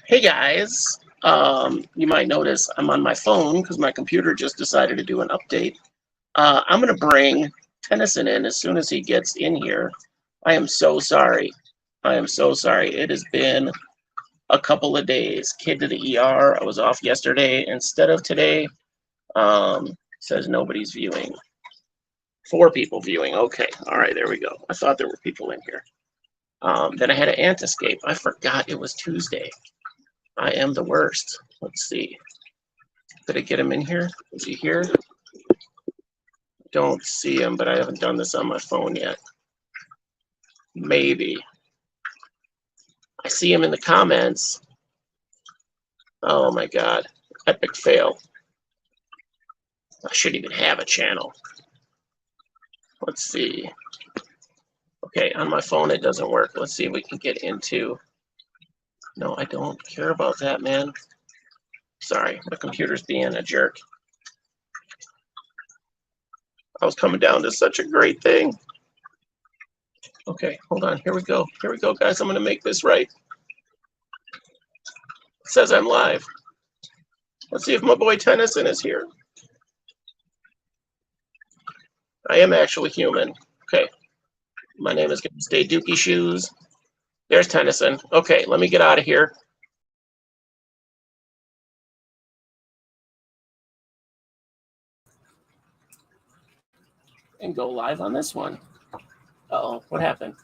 Hey guys, you might notice I'm on my phone because my computer just decided to do an update. I'm going to bring Tennyson in as soon as he gets in here. I am so sorry. I am so sorry. It has been a couple of days. Kid to the ER. I was off yesterday instead of today. Says nobody's viewing. 4 people viewing. Okay. All right. There we go. I thought there were people in here. Then I had an ant escape. I forgot it was Tuesday. I am the worst. Let's see. Did I get him in here? Is he here? Don't see him, but I haven't done this on my phone yet. Maybe. I see him in the comments. Oh my god. Epic fail. I shouldn't even have a channel. Let's see. Okay, on my phone it doesn't work. Let's see if we can get into... No, I don't care about that, man. Sorry, my computer's being a jerk. I was coming down to such a great thing. Okay, hold on. Here we go. Here we go, guys. I'm going to make this right. It says I'm live. Let's see if my boy Tennyson is here. I am actually human. Okay. My name is going to stay Dookie Shoes. There's Tennyson. Okay, let me get out of here. And go live on this one. Uh-oh, what happened?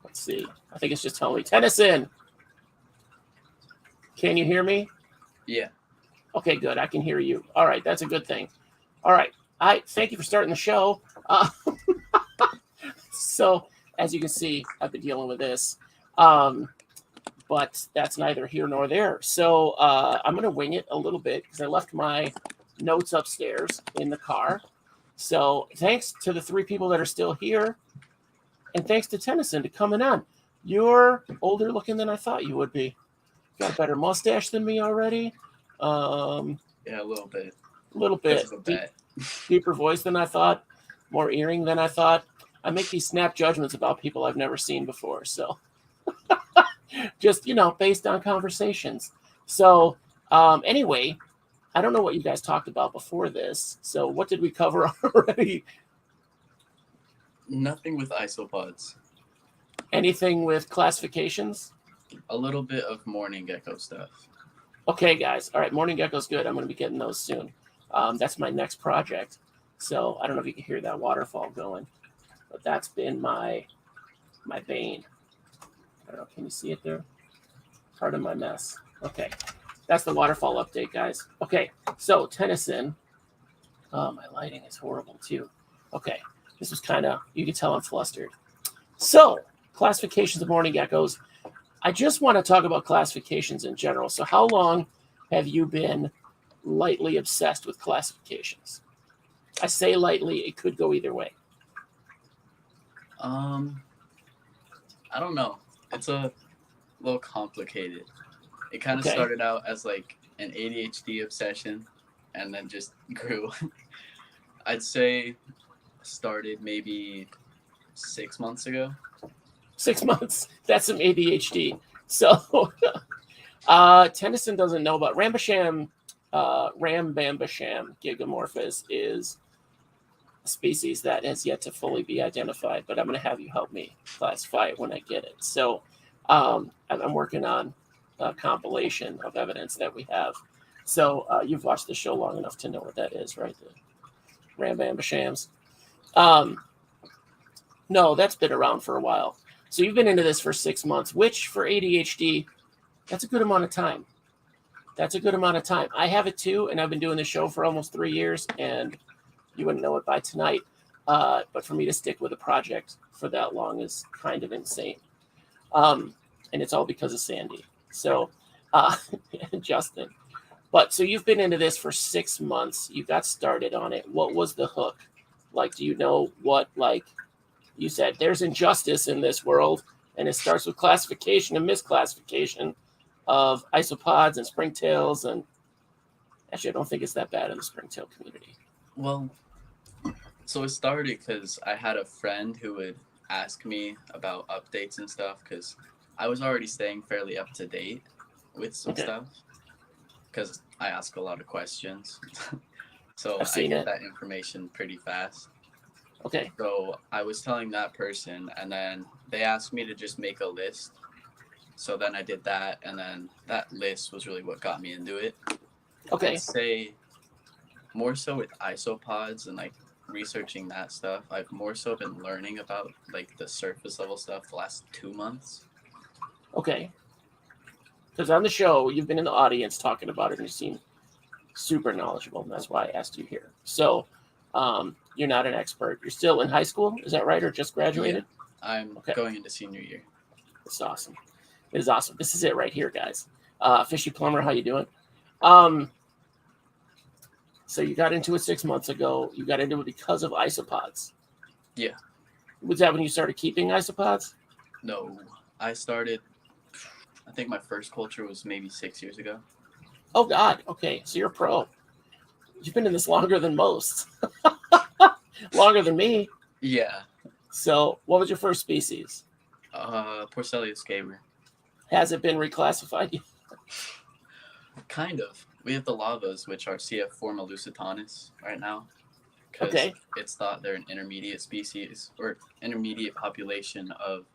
Let's see. I think it's just telling me, Tennyson, can you hear me? Yeah. Okay, good. I can hear you. All right, that's a good thing. All right. Thank you for starting the show. So, as you can see, I've been dealing with this. But that's neither here nor there. So I'm going to wing it a little bit because I left my notes upstairs in the car. So thanks to the 3 people that are still here. And thanks to Tennyson to coming on. You're older looking than I thought you would be. Got a better mustache than me already. Yeah, a little bit. A little bit. Deeper voice than I thought. More earring than I thought. I make these snap judgments about people I've never seen before. So just, based on conversations. So anyway, I don't know what you guys talked about before this. So what did we cover already? Nothing with isopods. Anything with classifications? A little bit of morning gecko stuff. Okay, guys. All right, morning gecko's good. I'm going to be getting those soon. That's my next project. So I don't know if you can hear that waterfall going, but that's been my bane. I don't know. Can you see it there? Part of my mess. Okay. That's the waterfall update, guys. Okay. So Tennyson. Oh, my lighting is horrible too. Okay. This was kind of, you can tell I'm flustered. So classifications of morning geckos. I just want to talk about classifications in general. So how long have you been lightly obsessed with classifications? I say lightly, it could go either way. I don't know. It's a little complicated. It kind of started out as like an ADHD obsession and then just grew. I'd say started maybe 6 months ago. 6 months. That's some ADHD. So Tennyson doesn't know about Rambambasham gigamorphus is a species that has yet to fully be identified, but I'm going to have you help me classify it when I get it. So I'm working on a compilation of evidence that we have. So you've watched the show long enough to know what that is, right? The Rambambashams. No, that's been around for a while. So you've been into this for 6 months, which for ADHD, that's a good amount of time. That's a good amount of time. I have it too, and I've been doing the show for almost 3 years, and you wouldn't know it by tonight. But for me to stick with a project for that long is kind of insane. And it's all because of Sandy. So, Justin. But so you've been into this for 6 months. You got started on it. What was the hook? Like, do you know what, like, you said there's injustice in this world, and it starts with classification and misclassification of isopods and springtails. And actually, I don't think it's that bad in the springtail community. Well, so it started because I had a friend who would ask me about updates and stuff because I was already staying fairly up to date with some stuff because I ask a lot of questions. So I've I seen get it. that information pretty fast. Okay. So I was telling that person, and then they asked me to just make a list. So then I did that, and then that list was really what got me into it. Okay. I'd say more so with isopods and like researching that stuff. I've more so been learning about like the surface level stuff the last 2 months. Okay. Because on the show, you've been in the audience talking about it, and you seem super knowledgeable, and that's why I asked you here. So, you're not an expert. You're still in high school, is that right, or just graduated? Yeah, I'm going into senior year. It's awesome. It is awesome. This is it right here, guys. Fishy Plumber, how you doing? So you got into it 6 months ago. You got into it because of isopods. Yeah. Was that when you started keeping isopods? No, I think my first culture was maybe 6 years ago. Oh, God. Okay, so you're a pro. You've been in this longer than most. Longer than me. Yeah. So what was your first species? Porcellio scaber. Has it been reclassified? Kind of. We have the lavas, which are CF forma lusitanis right now. Because it's thought they're an intermediate species or intermediate population of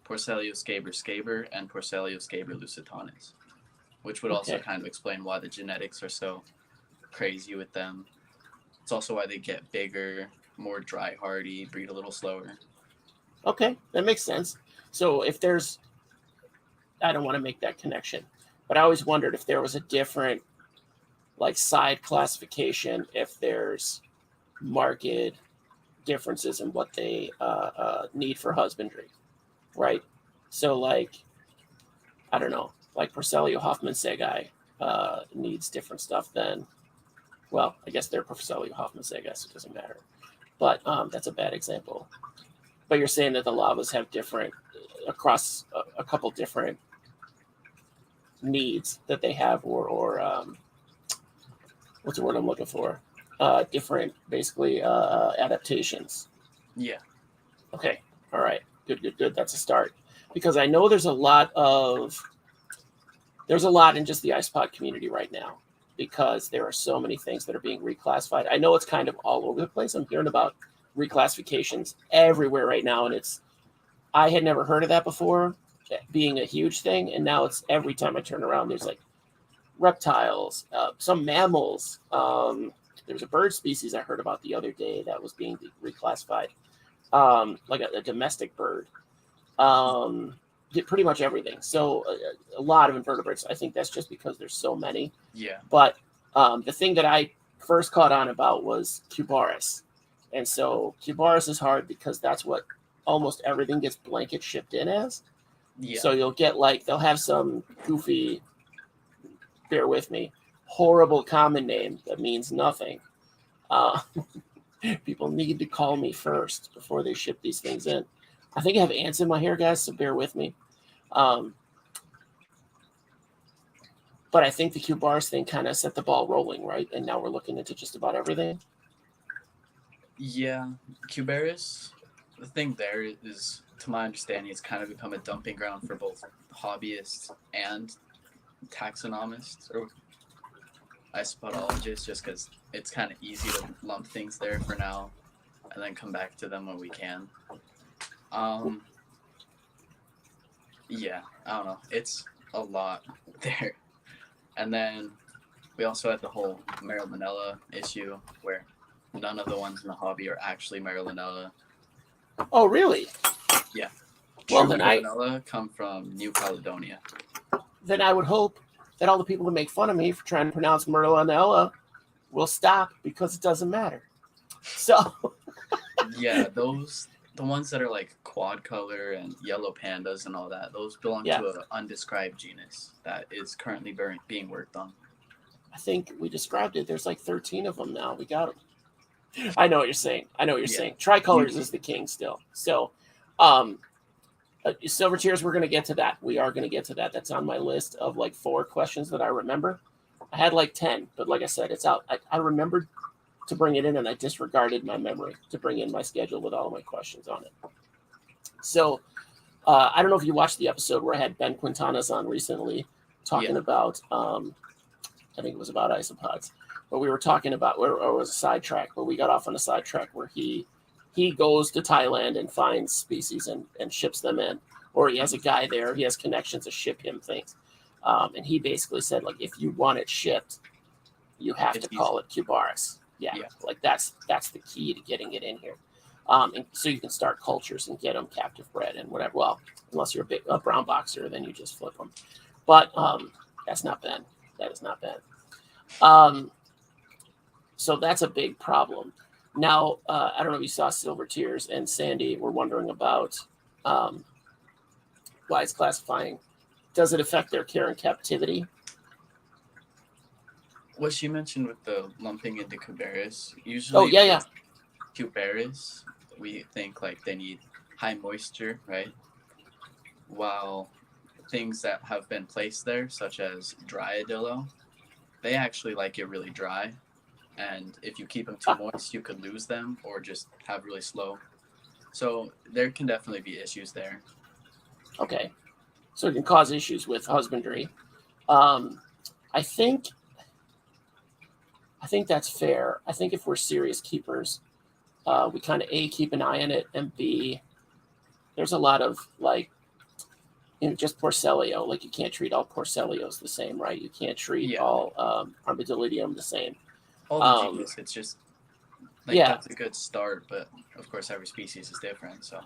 Porcellio scaber and Porcellio scaber lusitanis, which would also kind of explain why the genetics are so crazy with them. It's also why they get bigger, more dry hardy, breed a little slower. Okay, that makes sense. So if there's, I don't want to make that connection, but I always wondered if there was a different like side classification, if there's marked differences in what they need for husbandry, right? So like, I don't know, like Porcellio Hoffmannsegii needs different stuff than, well, I guess they're Porcellio Hoffmannsegii, so it doesn't matter. But that's a bad example. But you're saying that the lavas have different, across a couple different needs that they have, or what's the word I'm looking for? Different, basically, adaptations. Yeah. Okay. All right. Good. That's a start. Because I know there's a lot in just the isopod community right now, because there are so many things that are being reclassified. I know it's kind of all over the place. I'm hearing about reclassifications everywhere right now, and I had never heard of that before, being a huge thing, and now it's every time I turn around, there's like reptiles, some mammals. There's a bird species I heard about the other day that was being reclassified, like a domestic bird. Did pretty much everything. So a lot of invertebrates. I think that's just because there's so many. Yeah. But the thing that I first caught on about was Cubaris. And so Cubaris is hard because that's what almost everything gets blanket shipped in as. Yeah. So you'll get like, they'll have some goofy, bear with me, horrible common name that means nothing. People need to call me first before they ship these things in. I think I have ants in my hair, guys, so bear with me. But I think the Cubaris thing kind of set the ball rolling, right? And now we're looking into just about everything. Yeah, Cubaris, the thing there is, to my understanding, it's kind of become a dumping ground for both hobbyists and taxonomists or isopodologists, just because it's kind of easy to lump things there for now and then come back to them when we can. Yeah, I don't know. It's a lot there. And then we also had the whole Marilynella issue where none of the ones in the hobby are actually Marilynella. Oh, really? Yeah. Well, True then Marilynella come from New Caledonia. Then I would hope that all the people who make fun of me for trying to pronounce Marilynella will stop, because it doesn't matter. So yeah, the ones that are like quad color and yellow pandas and all that, those belong to an undescribed genus that is currently being worked on. I think we described it. There's like 13 of them now. We got them. I know what you're saying. saying. Tricolors is the king still. So, silver tears, we're going to get to that. We are going to get to that. That's on my list of like 4 questions that I remember. I had like 10, but like I said, it's out. I remembered to bring it in, and I disregarded my memory to bring in my schedule with all of my questions on it. So I don't know if you watched the episode where I had Ben Quintanas on recently, talking about, I think it was about isopods, but we were talking about, or it was a sidetrack, but we got off on a sidetrack where he goes to Thailand and finds species and ships them in, or he has a guy there, he has connections to ship him things. And he basically said, like, if you want it shipped, you have to call it Cubaris. Yeah, like that's the key to getting it in here. And so you can start cultures and get them captive bred and whatever. Well, unless you're a brown boxer, then you just flip them. But that's not bad. That is not bad. So that's a big problem. Now, I don't know if you saw Silver Tears and Sandy were wondering about why it's classifying. Does it affect their care and captivity? What she mentioned with the lumping into Cubaris, usually Cubaris, we think like they need high moisture, right? While things that have been placed there, such as dry Adillo, they actually like it really dry. And if you keep them too moist, you could lose them or just have really slow. So there can definitely be issues there. Okay. So it can cause issues with husbandry. I think that's fair. I think if we're serious keepers, we kind of keep an eye on it, and B, there's a lot of like, just Porcellio. Like you can't treat all Porcellios the same, right? You can't treat all Armadillidium the same. All the genus, it's just like that's a good start, but of course every species is different. So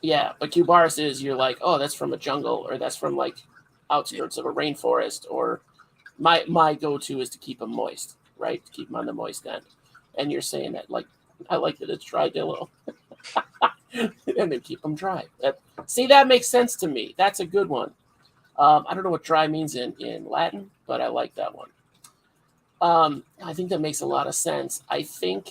but Cubaris is, you're like, oh, that's from a jungle, or that's from like outskirts of a rainforest, or my go-to is to keep them moist, right? To keep them on the moist end. And you're saying that, like, I like that it's dry Dillo. And then keep them dry. See, that makes sense to me. That's a good one. I don't know what dry means in Latin, but I like that one. I think that makes a lot of sense. I think,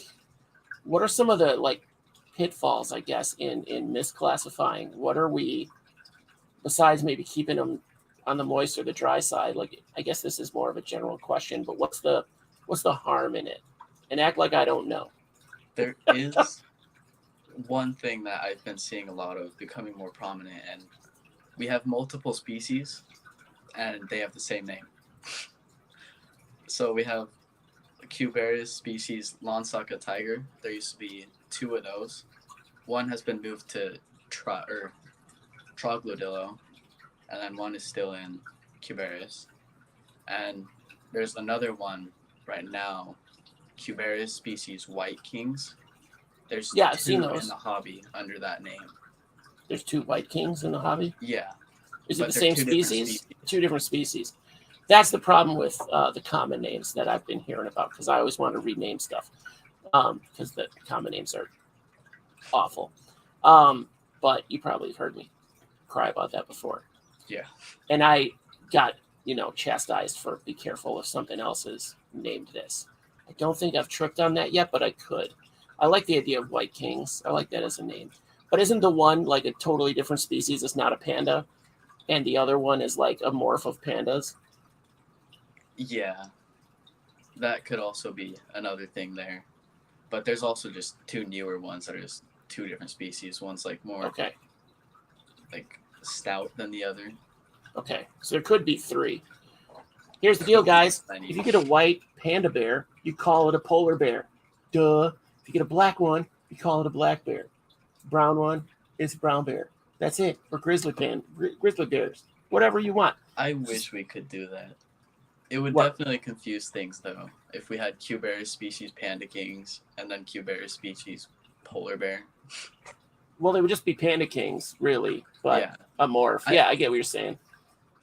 what are some of the like pitfalls, I guess, in misclassifying? What are we, besides maybe keeping them on the moist or the dry side? Like, I guess this is more of a general question, but what's the harm in it? And act like I don't know. There is one thing that I've been seeing a lot of becoming more prominent, and we have multiple species and they have the same name. So we have Cubaris species Lonsaka tiger. There used to be 2 of those. One has been moved to Troglodillo, and then one is still in Cubaris. And there's another one right now, Cubaris species White Kings. There's 2 I've seen those in the hobby under that name. There's 2 White Kings in the hobby? Yeah. Is it the same species? 2 different species. That's the problem with the common names that I've been hearing about, because I always want to rename stuff because the common names are awful. But you probably have heard me cry about that before. Yeah. And I got, chastised for be careful if something else is named this. I don't think I've tripped on that yet, but I could. I like the idea of White Kings. I like that as a name. But isn't the one like a totally different species? It's not a panda. And the other one is like a morph of pandas. Yeah. That could also be another thing there. But there's also just 2 newer ones that are just 2 different species. One's like more like stout than the other. Okay. So there could be 3. Here's the deal, guys. If you get a white panda bear, you call it a polar bear. Duh. If you get a black one, you call it a black bear. Brown one, it's a brown bear. That's it. Or grizzly bears. Whatever you want. I wish we could do that. It would definitely confuse things, though, if we had Cubaris species Panda Kings and then Cubaris species Polar Bear. Well, they would just be Panda Kings, really, but a morph. I get what you're saying.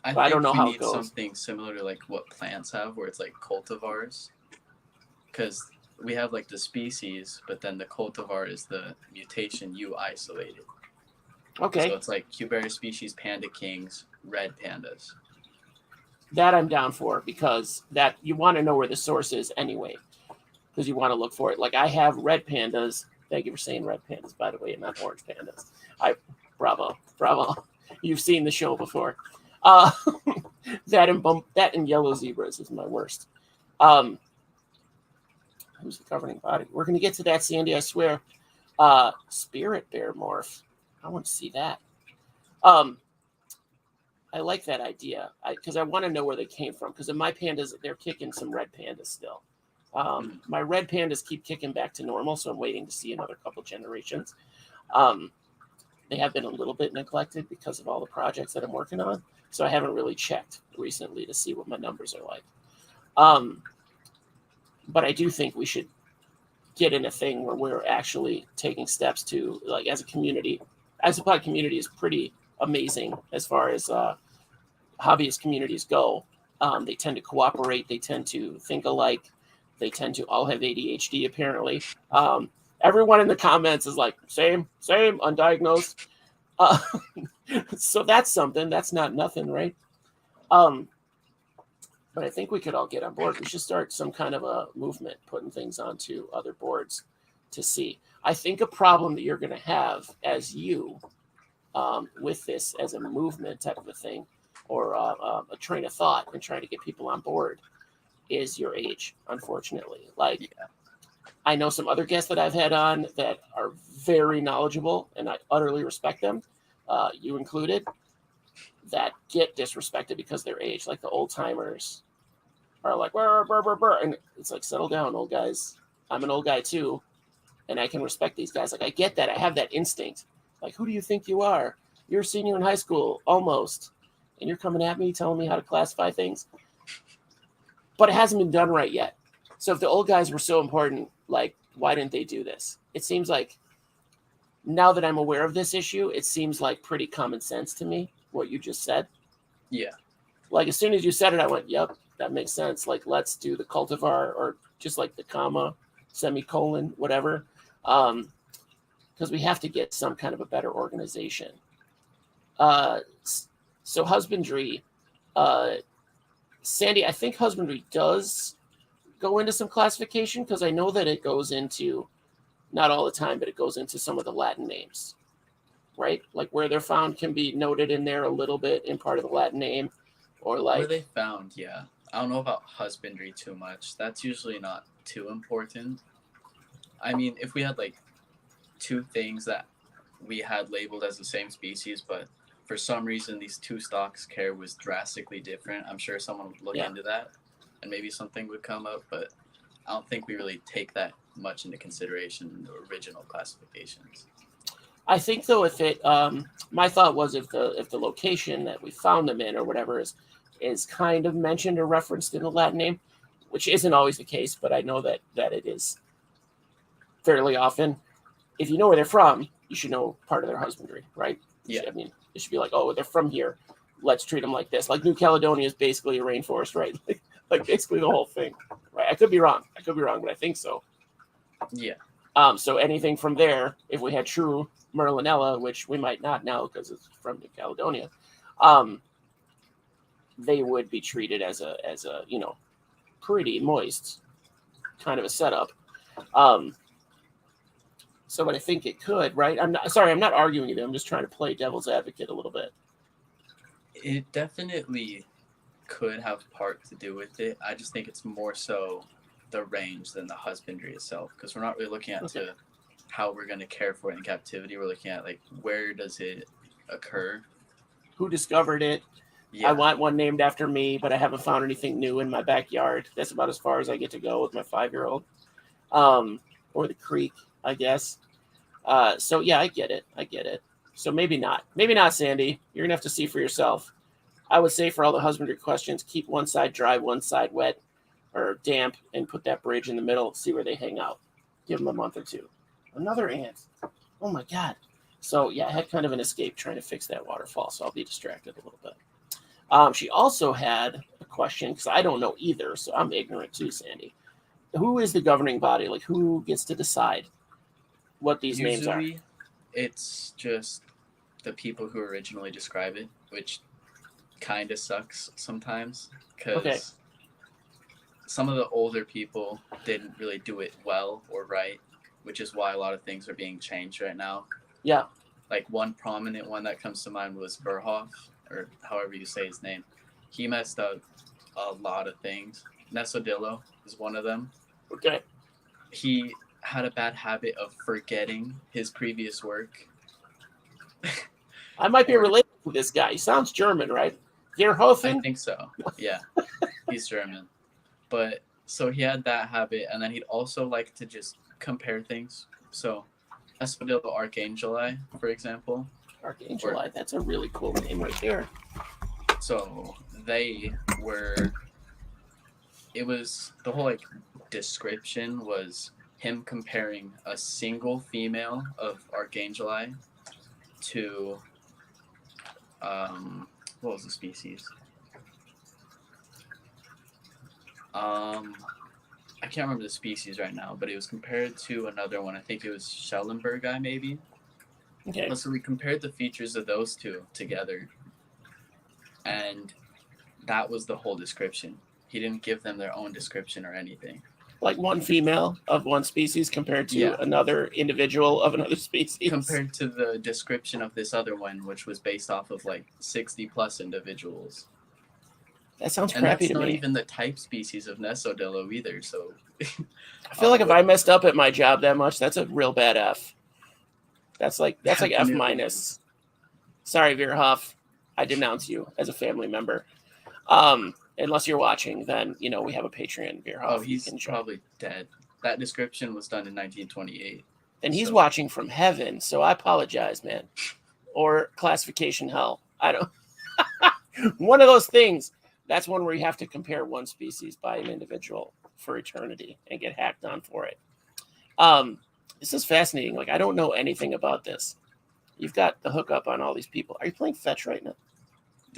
I don't know how it goes. Something similar to like what plants have, where it's like cultivars, because we have like the species, but then the cultivar is the mutation you isolated. Okay. So it's like Cubaris species Panda Kings, red pandas. That I'm down for, because that you want to know where the source is anyway, because you want to look for it. Like I have red pandas. Thank you for saying red pandas, by the way, and not orange pandas. Bravo. You've seen the show before. That and yellow zebras is my worst. Who's the governing body? We're going to get to that, Sandy, I swear. Spirit bear morph. I want to see that. I like that idea because I want to know where they came from. Because in my pandas, they're kicking some red pandas still. My red pandas keep kicking back to normal, so I'm waiting to see another couple generations. They have been a little bit neglected because of all the projects that I'm working on, so I haven't really checked recently to see what my numbers are like. But I do think we should get in a thing where we're actually taking steps to, like, as a community. Isopod community is pretty amazing as far as hobbyist communities go. They tend to cooperate. They tend to think alike. They tend to all have ADHD, apparently. Everyone in the comments is like, same, undiagnosed. So that's something. That's not nothing, right? But I think we could all get on board. We should start some kind of a movement, putting things onto other boards to see. I think a problem that you're going to have as you with this as a movement type of a thing, or a train of thought and trying to get people on board, is your age, unfortunately. Like, Yeah. I know some other guests that I've had on that are very knowledgeable, and I utterly respect them, you included, that get disrespected because of their age. Like the old timers are like, burr, burr, burr, burr. And it's like, settle down, old guys. I'm an old guy too, and I can respect these guys. Like, I get that. I have that instinct. Like, who do you think you are? You're a senior in high school, almost, and you're coming at me telling me how to classify things. But it hasn't been done right yet. So if the old guys were so important, like, why didn't they do this? It seems like, now that I'm aware of this issue, it seems like pretty common sense to me, what you just said. Yeah. Like, as soon as you said it, I went, yep, that makes sense. Like, let's do the cultivar, or just like the comma, semicolon, whatever. Because we have to get some kind of a better organization. So husbandry, Sandy, I think husbandry does go into some classification, because I know that it goes into, not all the time, but it goes into some of the Latin names, right? Like, where they're found can be noted in there a little bit in part of the Latin name, or like where they found, yeah. I don't know about husbandry too much. That's usually not too important. I mean, if we had like two things that we had labeled as the same species, but for some reason these two stocks care was drastically different, I'm sure someone would look into that and maybe something would come up, but I don't think we really take that much into consideration in the original classifications. I think, though, if it, my thought was, if the location that we found them in or whatever is kind of mentioned or referenced in the Latin name, which isn't always the case, but I know that it is fairly often. If you know where they're from, you should know part of their husbandry, right? Yeah. I mean, it should be like, oh, they're from here. Let's treat them like this. Like, New Caledonia is basically a rainforest, right? Like basically the whole thing, right? I could be wrong, but I think so. Yeah. So anything from there, if we had true Merlinella, which we might not now because it's from New Caledonia, they would be treated as a pretty moist kind of a setup. So, but I think it could, right? I'm not arguing with you. I'm just trying to play devil's advocate a little bit. It definitely could have part to do with it. I just think it's more so the range than the husbandry itself, because we're not really looking at to how we're going to care for it in captivity. We're looking at, like, where does it occur? Who discovered it? Yeah. I want one named after me, but I haven't found anything new in my backyard. That's about as far as I get to go with my 5-year-old. Or the creek, I guess. So yeah, I get it. So maybe not, Sandy. You're gonna have to see for yourself. I would say, for all the husbandry questions, keep one side dry, one side wet or damp, and put that bridge in the middle. See where they hang out. Give them a month or two. Another ant. Oh my God. So yeah, I had kind of an escape trying to fix that waterfall, so I'll be distracted a little bit. She also had a question, because I don't know either, so I'm ignorant too, Sandy. Who is the governing body? Like, who gets to decide what these names are? Usually, it's just the people who originally describe it, which kind of sucks sometimes, because some of the older people didn't really do it well or right, which is why a lot of things are being changed right now. Yeah. Like, one prominent one that comes to mind was Verhoff, or however you say his name. He messed up a lot of things. Nesodillo is one of them. Okay. He had a bad habit of forgetting his previous work. I might be related This guy, he sounds German, right? I Verhoeven? think so. Yeah, he's German. But so he had that habit, and then he'd also like to just compare things. So Espadillo Archangeli, for example. Archangeli, that's a really cool name right there. So they were. It was the whole like description was him comparing a single female of Archangeli to what was the species? I can't remember the species right now, but it was compared to another one. I think it was Schellenbergi, maybe. Okay. So we compared the features of those two together, and that was the whole description. He didn't give them their own description or anything. Like one female of one species compared to another individual of another species. Compared to the description of this other one, which was based off of like 60 plus individuals. That sounds and crappy to me. And that's not even the type species of Nesodillo either. So I feel like if I messed up at my job that much, that's a real bad F. That's like F minus. Sorry, Verhoff. I denounce you as a family member. Unless you're watching, then we have a Patreon, Verhoff. Oh, he's probably dead. That description was done in 1928. And he's watching from heaven, so I apologize, man. Or classification hell. I don't. One of those things. That's one where you have to compare one species by an individual for eternity and get hacked on for it. This is fascinating. Like, I don't know anything about this. You've got the hookup on all these people. Are you playing fetch right now?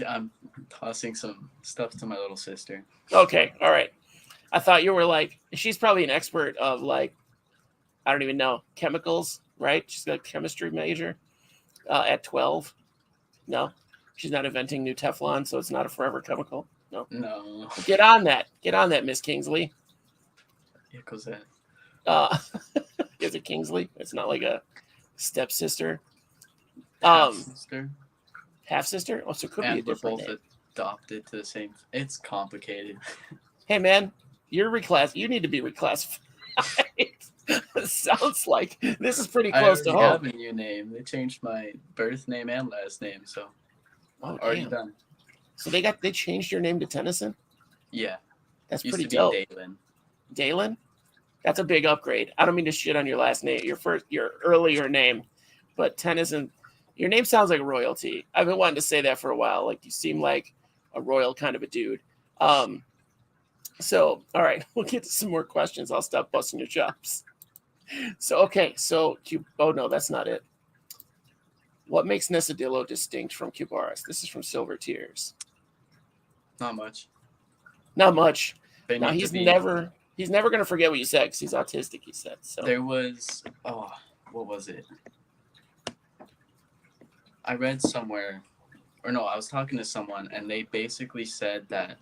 I'm tossing some stuff to my little sister. Okay, all right. I thought you were like, she's probably an expert of like, I don't even know, chemicals, right? She's got a chemistry major at 12. No, she's not inventing new Teflon, so it's not a forever chemical. No. Get on that, Miss Kingsley. Yeah, cause that. Is it Kingsley? It's not like a stepsister. Half-sister. Half-sister? Oh, so it could be a different name. Adopted to the same. It's complicated. Hey, man, you're reclassified. You need to be reclassified. Sounds like this is pretty close to home. I have a new name. They changed my birth name and last name, so already done. So they changed your name to Tennyson? Yeah. That's Used pretty to dope. Be Dalen. Dalen? That's a big upgrade. I don't mean to shit on your last name, your earlier name, but Tennyson, your name sounds like royalty. I've been wanting to say that for a while. Like, you seem like a royal kind of a dude. So, all right, we'll get to some more questions. I'll stop busting your chops. Oh no, that's not it. What makes Nesodillo distinct from Cubaris? This is from Silver Tears. Not much. Now he's never going to forget what you said because he's autistic, he said. So there was, what was it? I read somewhere, or no, I was talking to someone, and they basically said that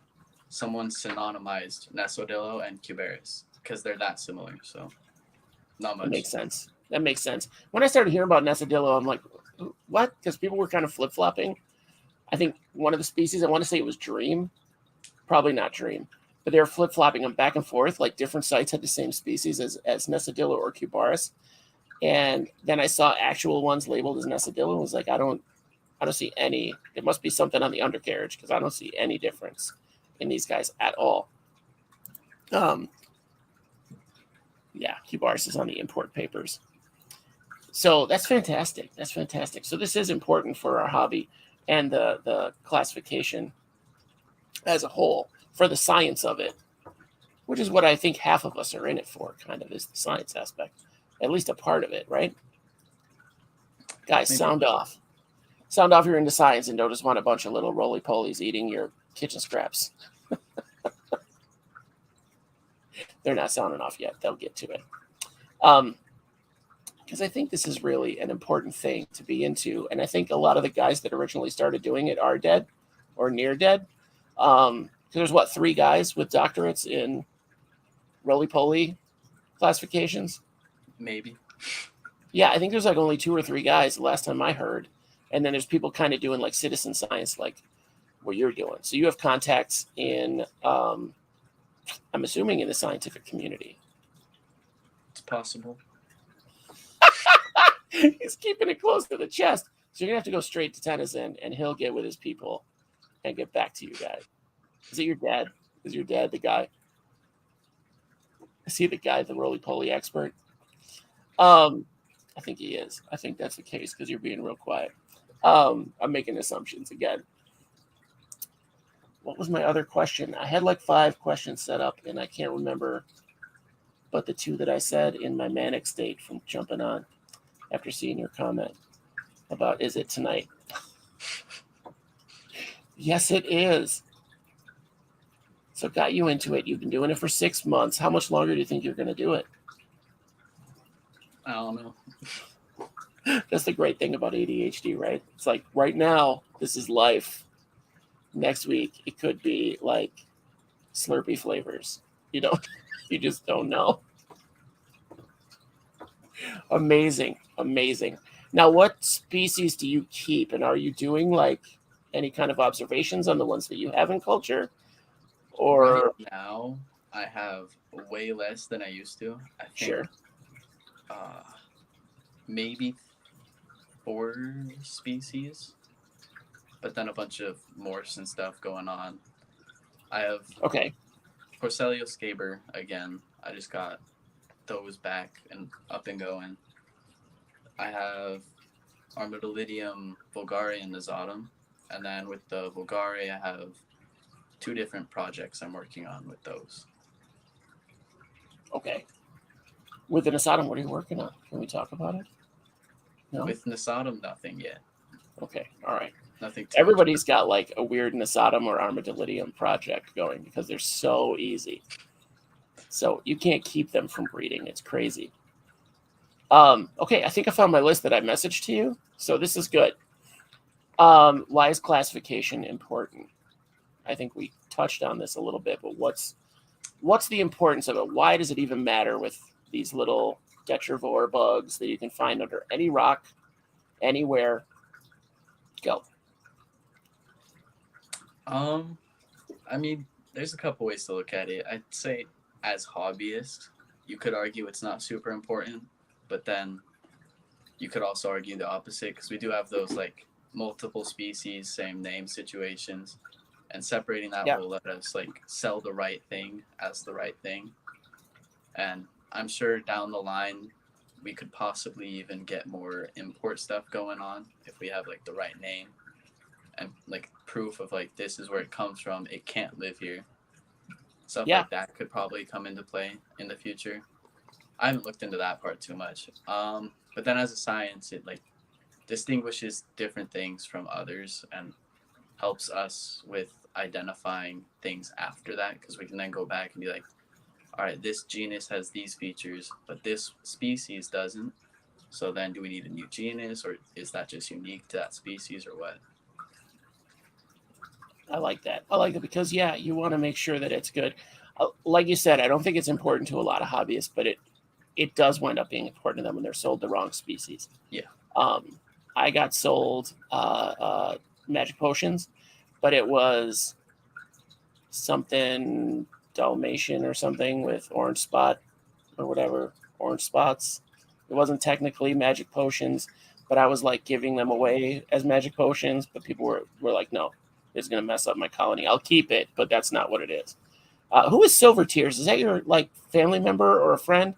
someone synonymized Nesodillo and Cubaris because they're that similar. So not much. That makes sense. When I started hearing about Nesodillo, I'm like, what? Because people were kind of flip-flopping. I think one of the species, I want to say it was Dream. Probably not Dream. But they were flip-flopping them back and forth. Like, different sites had the same species as Nesodillo or Cubaris. And then I saw actual ones labeled as Nesodillo and was like, I don't see any. There must be something on the undercarriage because I don't see any difference in these guys at all. Cubaris is on the import papers. So that's fantastic. So this is important for our hobby and the classification as a whole, for the science of it, which is what I think half of us are in it for, kind of, is the science aspect. At least a part of it, right? Guys, sound off. Sound off, you're into science and don't just want a bunch of little roly-polies eating your kitchen scraps. They're not sounding off yet. They'll get to it. Because I think this is really an important thing to be into. And I think a lot of the guys that originally started doing it are dead or near dead. There's 3 guys with doctorates in roly-poly classifications? Maybe. Yeah, I think there's only 2 or 3 guys the last time I heard. And then there's people kind of doing like citizen science, like what you're doing. So you have contacts in, I'm assuming, in the scientific community. It's possible. He's keeping it close to the chest. So you're gonna have to go straight to Tennyson, and he'll get with his people and get back to you guys. Is it your dad? Is your dad the guy? Is he the guy, the roly-poly expert? I think he is. I think that's the case because you're being real quiet. I'm making assumptions again. What was my other question? I had like 5 questions set up, and I can't remember but the 2 that I said in my manic state from jumping on after seeing your comment about is it tonight? Yes, it is. So got you into it. You've been doing it for 6 months. How much longer do you think you're going to do it? I don't know. That's the great thing about ADHD, right? It's like right now, this is life. Next week, it could be like Slurpee flavors. You know, you just don't know. Amazing. Amazing. Now, what species do you keep? And are you doing like any kind of observations on the ones that you have in culture? Or right now, I have way less than I used to. I think sure. Maybe 4 species, but then a bunch of morphs and stuff going on. I have Okay. Porcellio scaber again. I just got those back and up and going. I have Armadillidium vulgare and Nasatum, and then with the vulgare, I have 2 different projects I'm working on with those. Okay. With the Nasatum, what are you working on? Can we talk about it? No? With Nasatum, nothing yet. Okay. All right. Nothing. Everybody's got like a weird Nasatum or Armadillidium project going because they're so easy. So you can't keep them from breeding. It's crazy. Okay, I think I found my list that I messaged to you. So this is good. Why is classification important? I think we touched on this a little bit, but what's the importance of it? Why does it even matter with these little detrivore bugs that you can find under any rock, anywhere? Go. I mean, there's a couple ways to look at it. I'd say as hobbyists, you could argue it's not super important, but then you could also argue the opposite because we do have those like multiple species, same name situations, and separating that will let us like sell the right thing as the right thing. And I'm sure down the line we could possibly even get more import stuff going on if we have like the right name and like proof of like this is where it comes from, it can't live here. Stuff like that could probably come into play in the future. I haven't looked into that part too much. But then as a science, it like distinguishes different things from others and helps us with identifying things after that because we can then go back and be like, all right, this genus has these features, but this species doesn't. So then do we need a new genus or is that just unique to that species or what? I like that. I like it because, you want to make sure that it's good. Like you said, I don't think it's important to a lot of hobbyists, but it does wind up being important to them when they're sold the wrong species. Yeah. I got sold magic potions, but it was something Dalmatian or something with orange spot or whatever, orange spots. It wasn't technically magic potions, but I was like giving them away as magic potions, but people were like, no, it's going to mess up my colony. I'll keep it, but that's not what it is. Who is Silver Tears? Is that your like family member or a friend?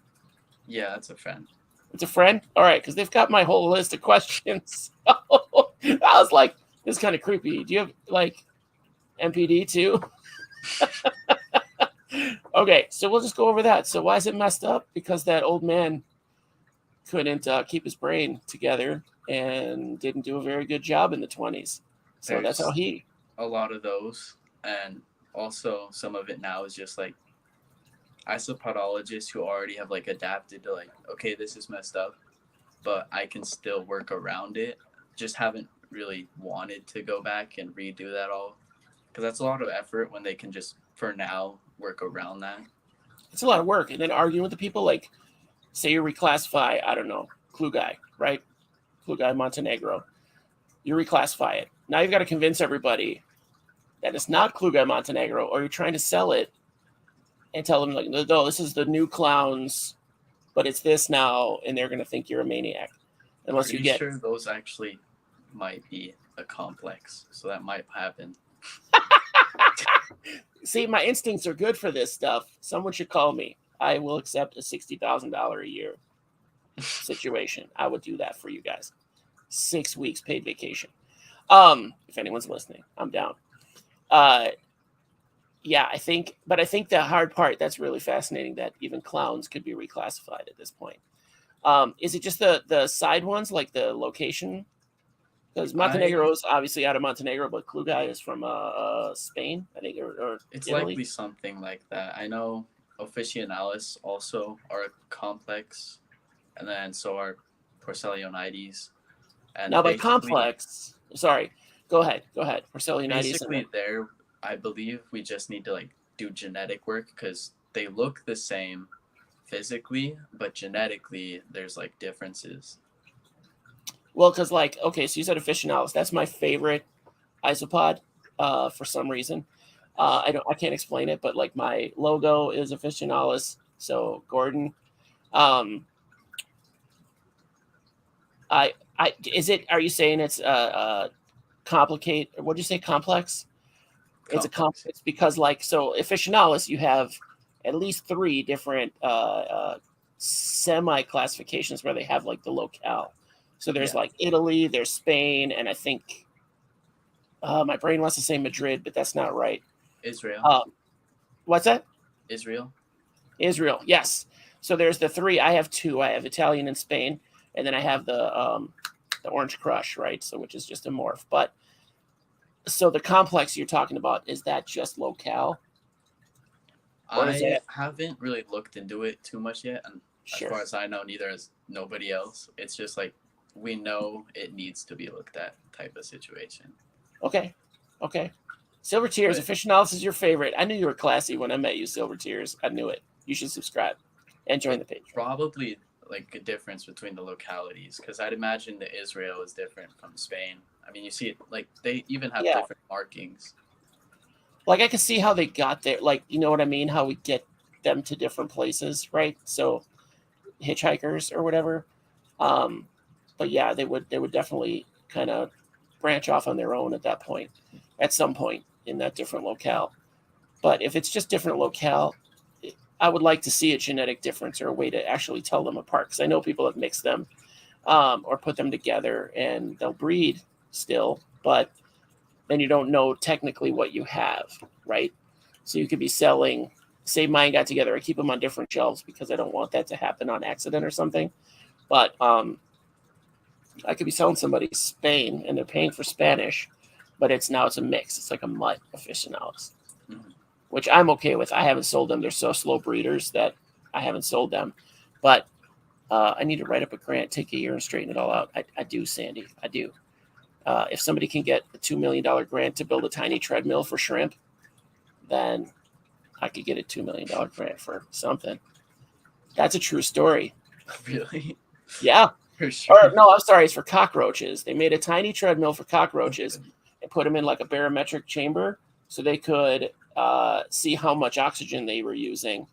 Yeah, that's a friend. It's a friend? All right, because they've got my whole list of questions. I was like, this is kind of creepy. Do you have like MPD too? Okay, so we'll just go over that. So why is it messed up? Because that old man couldn't keep his brain together and didn't do a very good job in the 20s. So that's how he... A lot of those. And also some of it now is just like isopodologists who already have like adapted to like, okay, this is messed up, but I can still work around it. Just haven't really wanted to go back and redo that all. Because that's a lot of effort when they can just, for now, work around that. It's a lot of work. And then arguing with the people, like, say you reclassify, I don't know, Klugai, right? Klugai Montenegro. You reclassify it. Now you've got to convince everybody that it's not Klugai Montenegro, or you're trying to sell it and tell them, like, no, this is the new clowns, but it's this now, and they're going to think you're a maniac. Unless you get... sure those actually might be a complex, so that might happen. See, my instincts are good for this stuff. Someone should call me. I will accept a $60,000 a year situation. I would do that for you guys. 6 weeks paid vacation. If anyone's listening, I'm down. Yeah, I think the hard part that's really fascinating that even clowns could be reclassified at this point. Is it just the side ones, like the location? Because Montenegro is obviously out of Montenegro, but Kluga is from Spain, I think, or It's Italy. likely something like that. I know officinalis also are complex, and then so are Porcelionides. And Now, by complex, sorry, go ahead. Porcelionides. Basically, there, I believe we just need to like do genetic work because they look the same physically, but genetically, there's like differences. Well, because like, okay, so you said officinalis. That's my favorite isopod for some reason. I can't explain it, but like my logo is officinalis. So Gordon, are you saying it's complicated? What'd you say? Complex? It's a complex. It's because like, so officinalis, you have at least 3 different semi classifications where they have like the locale. So there's like Italy, there's Spain, and I think my brain wants to say Madrid, but that's not right. Israel. What's that? Israel, yes. So there's the 3. I have 2. I have Italian and Spain, and then I have the Orange Crush, right? So which is just a morph. But so the complex you're talking about, is that just locale? I haven't really looked into it too much yet, and sure. As far as I know, neither has nobody else. It's just like we know it needs to be looked at type of situation. Okay. Silver Tears, officinalis is your favorite. I knew you were classy when I met you, Silver Tears. I knew it. You should subscribe and join the page. Probably like a difference between the localities, because I'd imagine that Israel is different from Spain. I mean, you see it, like they even have different markings. Like I can see how they got there. Like, you know what I mean? How we get them to different places, right? So hitchhikers or whatever. But yeah, they would definitely kind of branch off on their own at that point, at some point in that different locale. But if it's just different locale, I would like to see a genetic difference or a way to actually tell them apart. Because I know people have mixed them or put them together and they'll breed still, but then you don't know technically what you have, right? So you could be selling, say mine got together, I keep them on different shelves because I don't want that to happen on accident or something. But I could be selling somebody Spain and they're paying for Spanish, but it's a mix. It's like a mutt officinalis, which I'm okay with. I haven't sold them. They're so slow breeders that I haven't sold them. But I need to write up a grant, take a year and straighten it all out. I do, Sandy. I do. If somebody can get a $2 million grant to build a tiny treadmill for shrimp, then I could get a $2 million grant for something. That's a true story. Really? Yeah. For sure. Or, no, I'm sorry. It's for cockroaches. They made a tiny treadmill for cockroaches and put them in like a barometric chamber so they could see how much oxygen they were using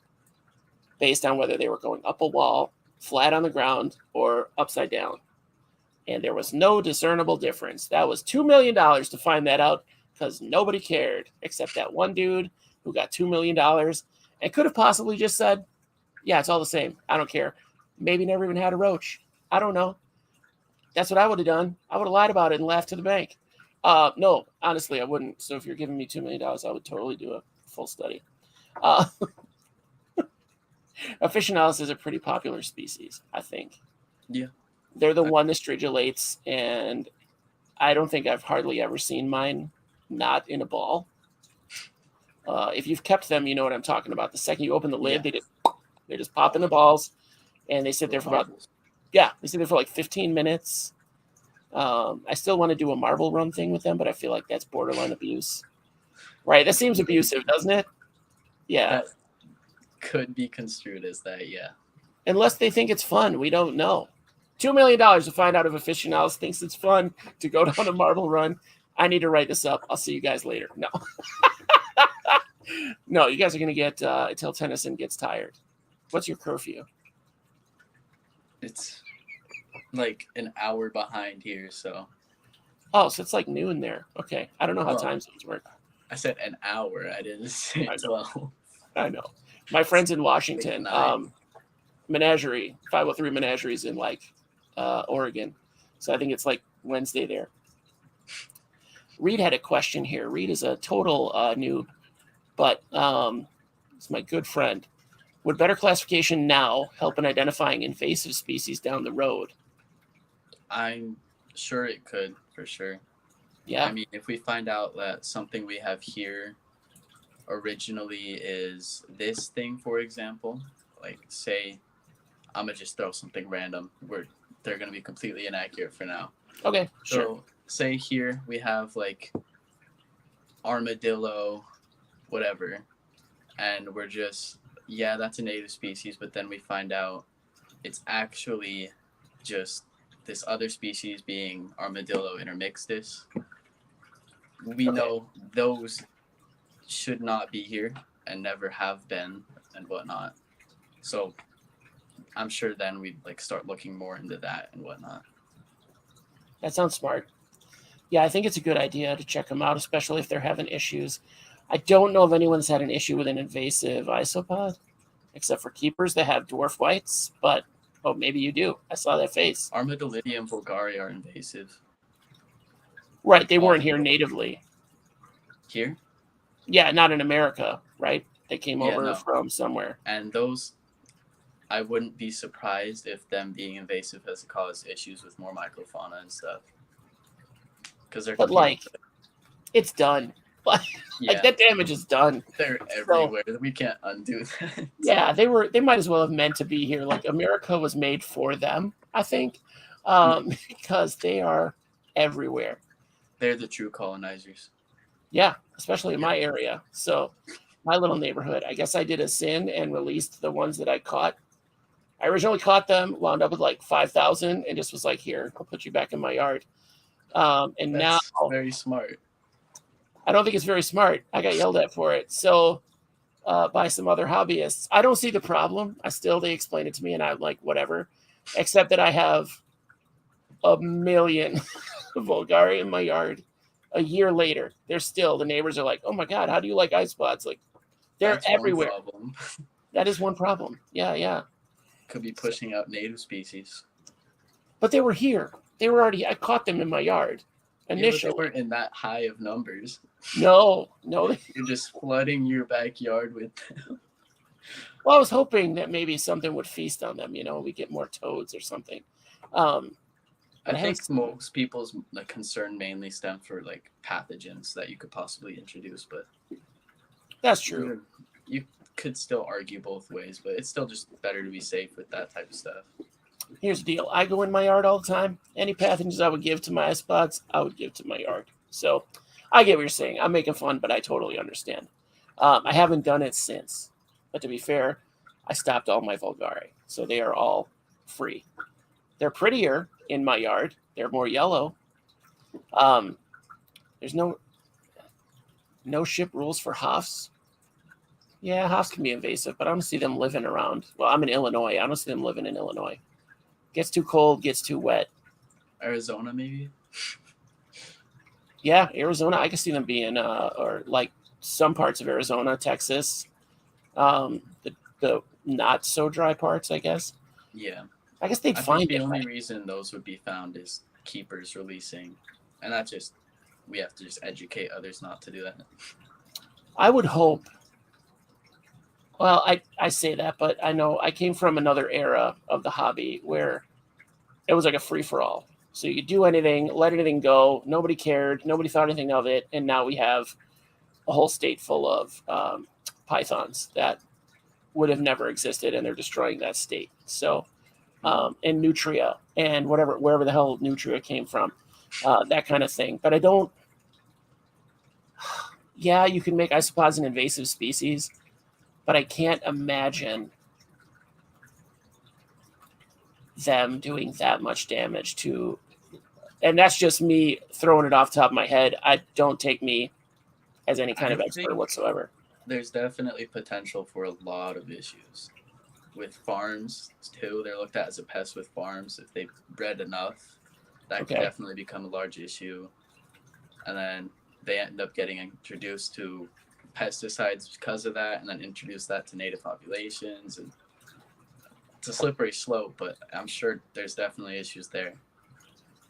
based on whether they were going up a wall, flat on the ground, or upside down. And there was no discernible difference. That was $2 million to find that out because nobody cared except that one dude who got $2 million and could have possibly just said, yeah, it's all the same. I don't care. Maybe never even had a roach. I don't know. That's what I would have done. I would have lied about it and laughed to the bank. No, honestly, I wouldn't. So if you're giving me $2 million, I would totally do a full study. Officinalis is a pretty popular species, I think. Yeah. They're the one that stridulates, and I don't think I've hardly ever seen mine not in a ball. If you've kept them, you know what I'm talking about. The second you open the lid, they just pop in the balls, and they sit there for like 15 minutes. I still want to do a marble run thing with them, but I feel like that's borderline abuse. Right? That seems abusive, doesn't it? Yeah. That could be construed as that, yeah. Unless they think it's fun. We don't know. $2 million to find out if Officinalis thinks it's fun to go down a marble run. I need to write this up. I'll see you guys later. No. No, you guys are going to get until Tennyson gets tired. What's your curfew? It's like an hour behind here, so Oh, so it's like noon there. Okay. I don't know how Well, time zones work. I said an hour. I didn't say I know. 12. I know. My friends in Like Washington, 9. Menagerie, 503 Menagerie's in like Oregon. So I think it's like Wednesday there. Reed had a question here. Reed is a total noob, but it's my good friend. Would better classification now help in identifying invasive species down the road? I'm sure it could, for sure. Yeah. I mean, if we find out that something we have here originally is this thing, for example, like say, I'm gonna just throw something random where they're gonna be completely inaccurate for now. Okay. Sure. So say here we have like armadillo, whatever, and we're just, yeah, that's a native species, but then we find out it's actually just this other species being armadillo intermixtus. We know those should not be here and never have been and whatnot. So I'm sure then we'd like start looking more into that and whatnot. That sounds smart. Yeah, I think it's a good idea to check them out, especially if they're having issues. I don't know if anyone's had an issue with an invasive isopod, except for keepers that have dwarf whites, but oh, maybe you do. I saw that face. Armadillidium vulgare are invasive. Right, they weren't here natively. Here? Yeah, not in America, right? They came over no. from somewhere. And those, I wouldn't be surprised if them being invasive has caused issues with more microfauna and stuff. Because they're like, it's done. Like that damage is done. They're everywhere. So, we can't undo that. Yeah, they might as well have meant to be here. Like America was made for them, I think, because they are everywhere. They're the true colonizers. Yeah, especially in my area. So my little neighborhood, I guess I did a sin and released the ones that I caught. I originally caught them, wound up with like 5,000 and just was like, here, I'll put you back in my yard. And that's now very smart. I don't think it's very smart. I got yelled at for it. So by some other hobbyists. I don't see the problem. They explain it to me and I'm like, whatever, except that I have a million vulgari in my yard. A year later, the neighbors are like, oh my God, how do you like isopods? Like they're everywhere. That is one problem. Yeah. Could be pushing out native species. But they were here. I caught them in my yard initially. Yeah, but they weren't in that high of numbers. No. You're just flooding your backyard with them. Well, I was hoping that maybe something would feast on them. We get more toads or something. I think most people's concern mainly stem for like pathogens that you could possibly introduce, but that's true. You could still argue both ways, but it's still just better to be safe with that type of stuff. Here's the deal. I go in my yard all the time. Any pathogens I would give to my isopods, I would give to my yard. So I get what you're saying. I'm making fun, but I totally understand. I haven't done it since. But to be fair, I stopped all my vulgari. So they are all free. They're prettier in my yard. They're more yellow. There's no ship rules for hoffs. Yeah, hoffs can be invasive, but I don't see them living around. Well, I'm in Illinois. I don't see them living in Illinois. Gets too cold, gets too wet. Arizona, maybe? Yeah, Arizona. I can see them being, or like some parts of Arizona, Texas. The not so dry parts, I guess. Yeah. I guess they'd find it. The only reason those would be found is keepers releasing. And that's just, we have to just educate others not to do that. I would hope. Well, I say that, but I know I came from another era of the hobby where it was like a free-for-all. So you could do anything, let anything go. Nobody cared. Nobody thought anything of it. And now we have a whole state full of pythons that would have never existed, and they're destroying that state. So, and nutria and wherever the hell nutria came from, that kind of thing. But I don't. Yeah, you can make isopods an invasive species, but I can't imagine them doing that much damage to. And that's just me throwing it off the top of my head. I don't take me as any kind of expert whatsoever. There's definitely potential for a lot of issues with farms too. They're looked at as a pest with farms. If they bred enough, that could definitely become a large issue. and then they end up getting introduced to pesticides because of that, and then introduce that to native populations. And it's a slippery slope, but I'm sure there's definitely issues there.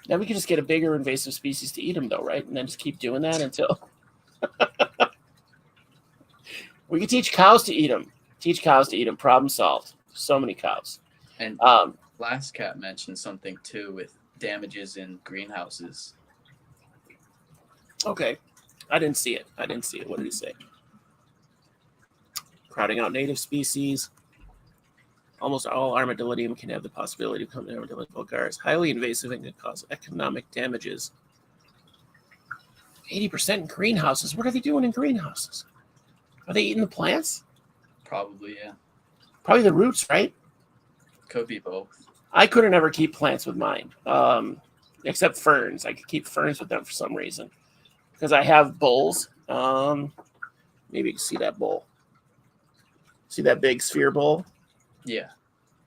Then we could just get a bigger invasive species to eat them, though, right? And then just keep doing that until we could teach cows to eat them. Teach cows to eat them. Problem solved. So many cows. And Last Cat mentioned something too with damages in greenhouses. Okay. I didn't see it. What did he say? Crowding out native species. Almost all armadillidium can have the possibility to become armadillo vulgaris. Highly invasive and can cause economic damages. 80% in greenhouses. What are they doing in greenhouses? Are they eating the plants? Probably, yeah. Probably the roots, right? Could be both. I couldn't ever keep plants with mine, except ferns. I could keep ferns with them for some reason because I have bowls. Maybe you can see that bowl. See that big sphere bowl? Yeah.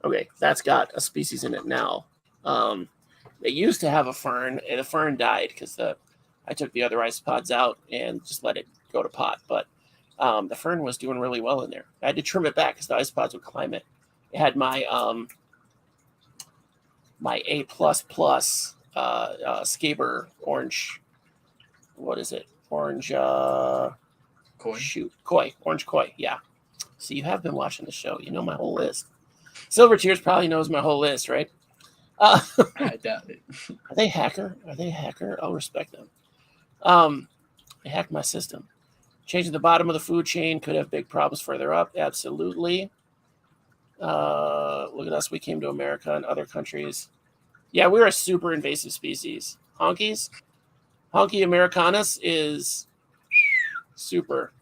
Okay, that's got a species in it now. They used to have a fern, and the fern died because I took the other isopods out and just let it go to pot. But the fern was doing really well in there. I had to trim it back because the isopods would climb it. It had my my A++ Scaber orange. What is it? Orange Koi? shoot. Koi. Orange koi, yeah. So you have been watching the show. You know my whole list. Silver Tears probably knows my whole list, right? I doubt it. Are they hacker? I'll respect them. They hacked my system. Changing the bottom of the food chain could have big problems further up. Absolutely. Look at us. We came to America and other countries. Yeah, we're a super invasive species. Honky americanus is super.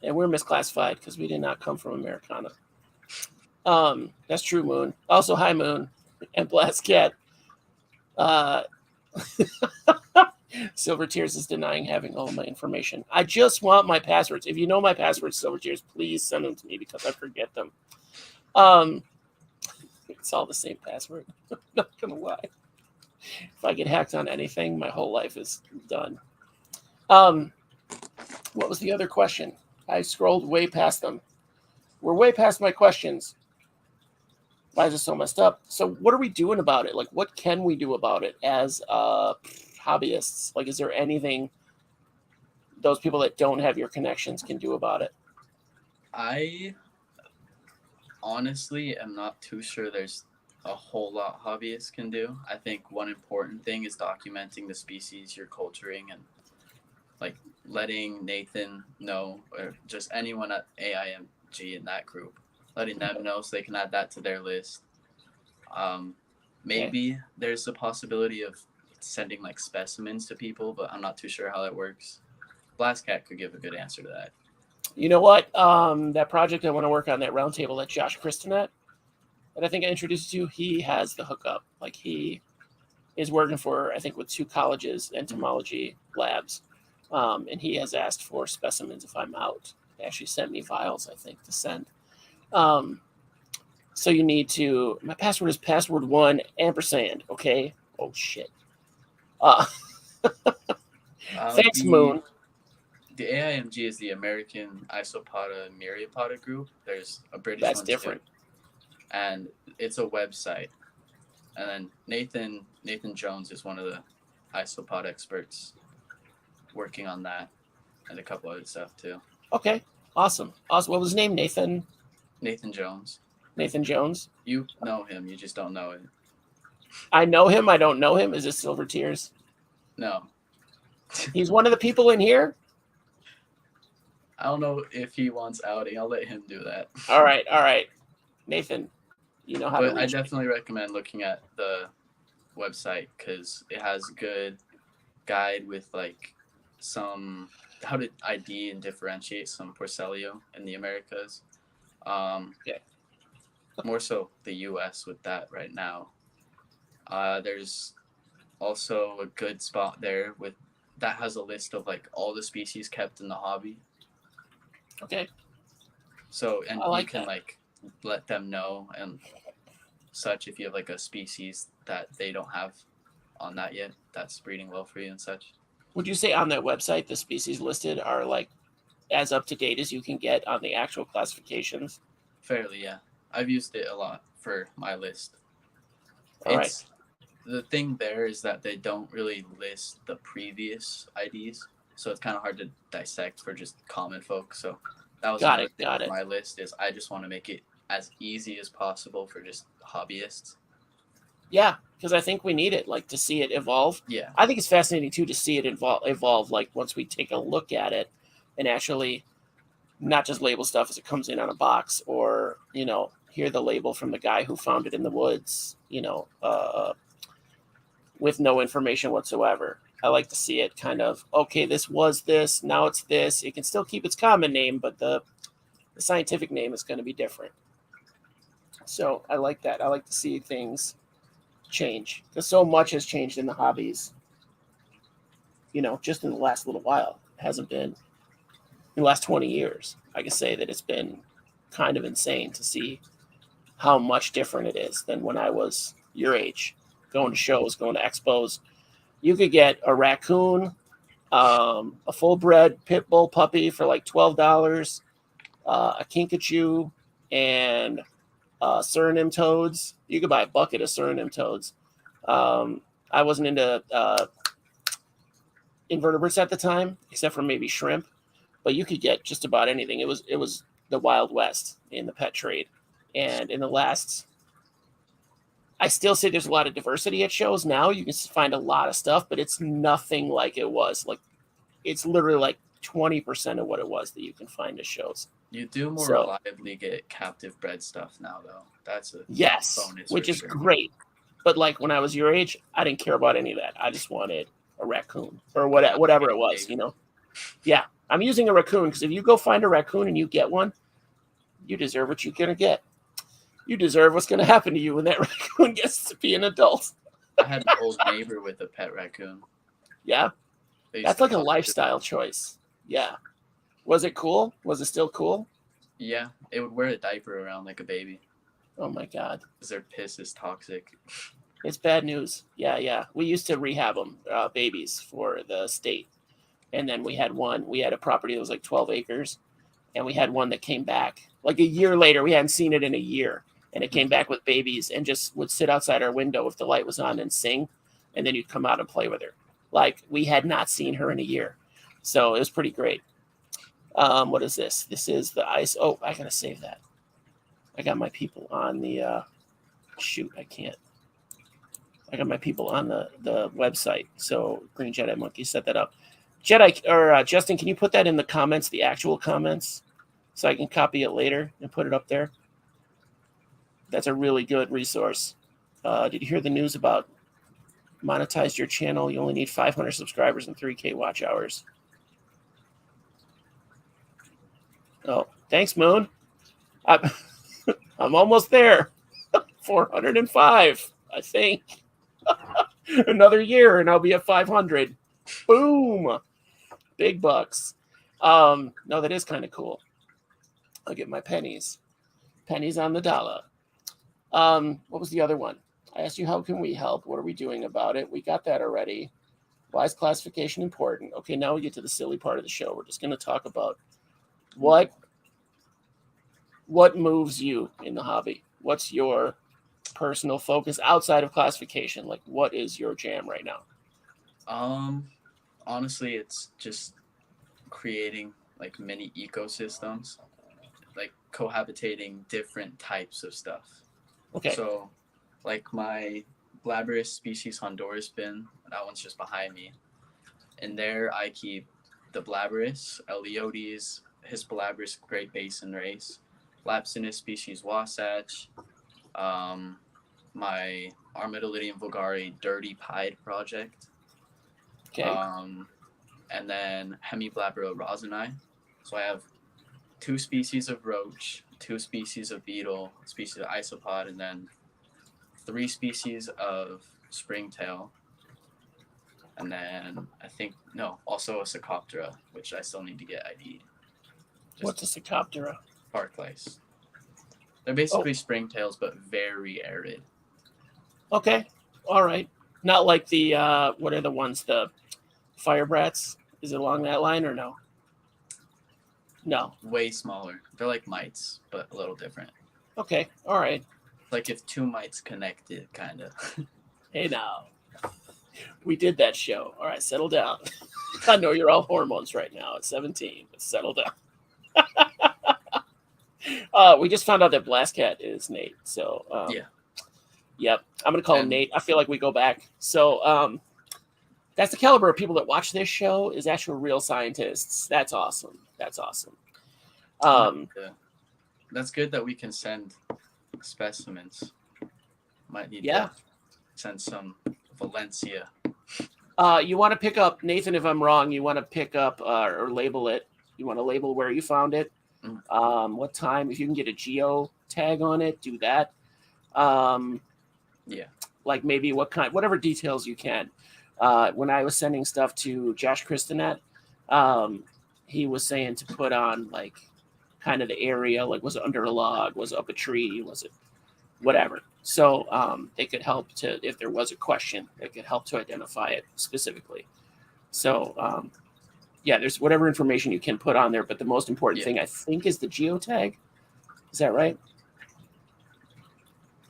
And we're misclassified because we did not come from Americana. That's true, Moon. Also, hi, Moon. And Blast Cat. Silver Tears is denying having all my information. I just want my passwords. If you know my passwords, Silver Tears, please send them to me because I forget them. It's all the same password. I'm not gonna lie. If I get hacked on anything, my whole life is done. What was the other question? I scrolled way past them. We're way past my questions. Why is it so messed up? So what are we doing about it? Like, what can we do about it as hobbyists? Like, is there anything those people that don't have your connections can do about it? I honestly am not too sure there's a whole lot hobbyists can do. I think one important thing is documenting the species you're culturing and like letting Nathan know, or just anyone at AIMG in that group, letting them know so they can add that to their list. Maybe there's a possibility of sending like specimens to people, but I'm not too sure how that works. Blast Cat could give a good answer to that. You know what? That project I want to work on, that roundtable that Josh Christinet, that I think I introduced you, he has the hookup. Like, he is working for, I think, with 2 colleges, entomology labs. And he has asked for specimens if I'm out. They actually sent me files, I think, to send. So you need to, my password is password1 ampersand. Okay. Oh shit. Thanks, Moon. The AIMG is the American Isopoda Myriapoda group. There's a British That's one different. too. And it's a website. And then Nathan Jones is one of the isopod experts working on that and a couple other stuff too. Okay. Awesome. What was his name? Nathan Jones. Nathan Jones. You know him, you just don't know it. I know him. I don't know him. Is this Silver Tears? No. He's one of the people in here? I don't know if he wants outing. I'll let him do that. All right. Nathan, you know how to reach I definitely recommend looking at the website because it has a good guide with like some how to ID and differentiate some Porcellio in the Americas. More so the US with that right now. There's also a good spot there that has a list of like all the species kept in the hobby. Okay. So and I like you can that. like let them know and such if you have like a species that they don't have on that yet that's breeding well for you and such. Would you say on that website the species listed are like as up to date as you can get on the actual classifications? Fairly, yeah. I've used it a lot for my list. All right. It's the thing there is that they don't really list the previous IDs, so it's kind of hard to dissect for just common folk. So that was Got another it. thing Got with it. my list is I just want to make it as easy as possible for just hobbyists. Yeah, because I think we need it, like to see it evolve. Yeah, I think it's fascinating too to see it evolve. Like once we take a look at it, and actually not just label stuff as it comes in on a box, or hear the label from the guy who found it in the woods. With no information whatsoever. I like to see it kind of, okay, this was this, now it's this. It can still keep its common name, but the scientific name is going to be different. So I like that. I like to see things change because so much has changed in the hobbies, just in the last little while. It hasn't been in the last 20 years. I can say that it's been kind of insane to see how much different it is than when I was your age, going to shows, going to expos. You could get a raccoon, a full-bred pit bull puppy for like $12, a kinkajou, and Suriname toads. You could buy a bucket of Suriname toads. I wasn't into invertebrates at the time, except for maybe shrimp, but you could get just about anything. It was the Wild West in the pet trade, and in the last. I still say there's a lot of diversity at shows now. You can find a lot of stuff, but it's nothing like it was. Like it's literally like 20% of what it was that you can find at shows. You do more reliably get captive bred stuff now, though. That's a bonus, which is great. But like when I was your age, I didn't care about any of that. I just wanted a raccoon or whatever it was, Yeah, I'm using a raccoon because if you go find a raccoon and you get one, you deserve what you're gonna get. You deserve what's going to happen to you when that raccoon gets to be an adult. I had an old neighbor with a pet raccoon. Yeah. That's like a lifestyle choice. Yeah. Was it cool? Was it still cool? Yeah. It would wear a diaper around like a baby. Oh, my God. Because their piss is toxic. It's bad news. Yeah. We used to rehab them, babies, for the state. And then we had a property that was like 12 acres. And we had one that came back. Like a year later, we hadn't seen it in a year. And it came back with babies and just would sit outside our window if the light was on and sing. And then you'd come out and play with her. Like we had not seen her in a year. So it was pretty great. What is this? This is the ice. Oh, I got to save that. I got my people on the, shoot, I can't. I got my people on the website. So Green Jedi Monkey set that up. Justin, can you put that in the comments, the actual comments, so I can copy it later and put it up there? That's a really good resource. Did you hear the news about monetize your channel? You only need 500 subscribers and 3K watch hours. Oh, thanks, Moon. I'm almost there. 405, I think. Another year and I'll be at 500. Boom. Big bucks. No, that is kind of cool. I'll get my pennies. Pennies on the dollar. What was the other one? I asked you, how can we help? What are we doing about it? We got that already. Why is classification important? Okay, now we get to the silly part of the show. We're just going to talk about what moves you in the hobby. What's your personal focus outside of classification? Like, what is your jam right now? Honestly, it's just creating like mini ecosystems, like cohabitating different types of stuff. Okay. So, like my Blabberus species Honduras bin, that one's just behind me. And there I keep the Blabberus, Eleotes, Hispalabris Great Basin race, Lapsinus species Wasatch, my Armadillidium vulgare Dirty Pied project. Okay. And then Hemiblabro roseni. So I have 2 species of roach, 2 species of beetle, a species of isopod, and then 3 species of springtail. And then also a Secoptera, which I still need to get ID'd. What's a Secoptera? Park lice. They're basically springtails, but very arid. Okay. All right. Not like the, what are the ones, the fire brats? Is it along that line or no? No. Way smaller. They're like mites, but a little different. Okay. All right. Like if two mites connected, kind of. Hey now. We did that show. All right, settle down. I know you're all hormones right now at 17, but settle down. We just found out that Blast Cat is Nate. So Yeah. Yep. I'm gonna call him Nate. I feel like we go back. So that's the caliber of people that watch this show is actual real scientists. That's awesome. That's awesome. Yeah. That's good that we can send specimens. Might need Yeah. to send some Valencia. You want to pick up, Nathan, if I'm wrong, you want to pick up or label it. You want to label where you found it. What time, if you can get a geo tag on it, do that. Yeah. Like maybe what kind, whatever details you can. When I was sending stuff to Josh Christinet, he was saying to put on like kind of the area, like was it under a log, was it up a tree, was it whatever. So they could help to, if there was a question, they could help to identify it specifically. So yeah, there's whatever information you can put on there, but the most important thing I think is the geotag. Is that right?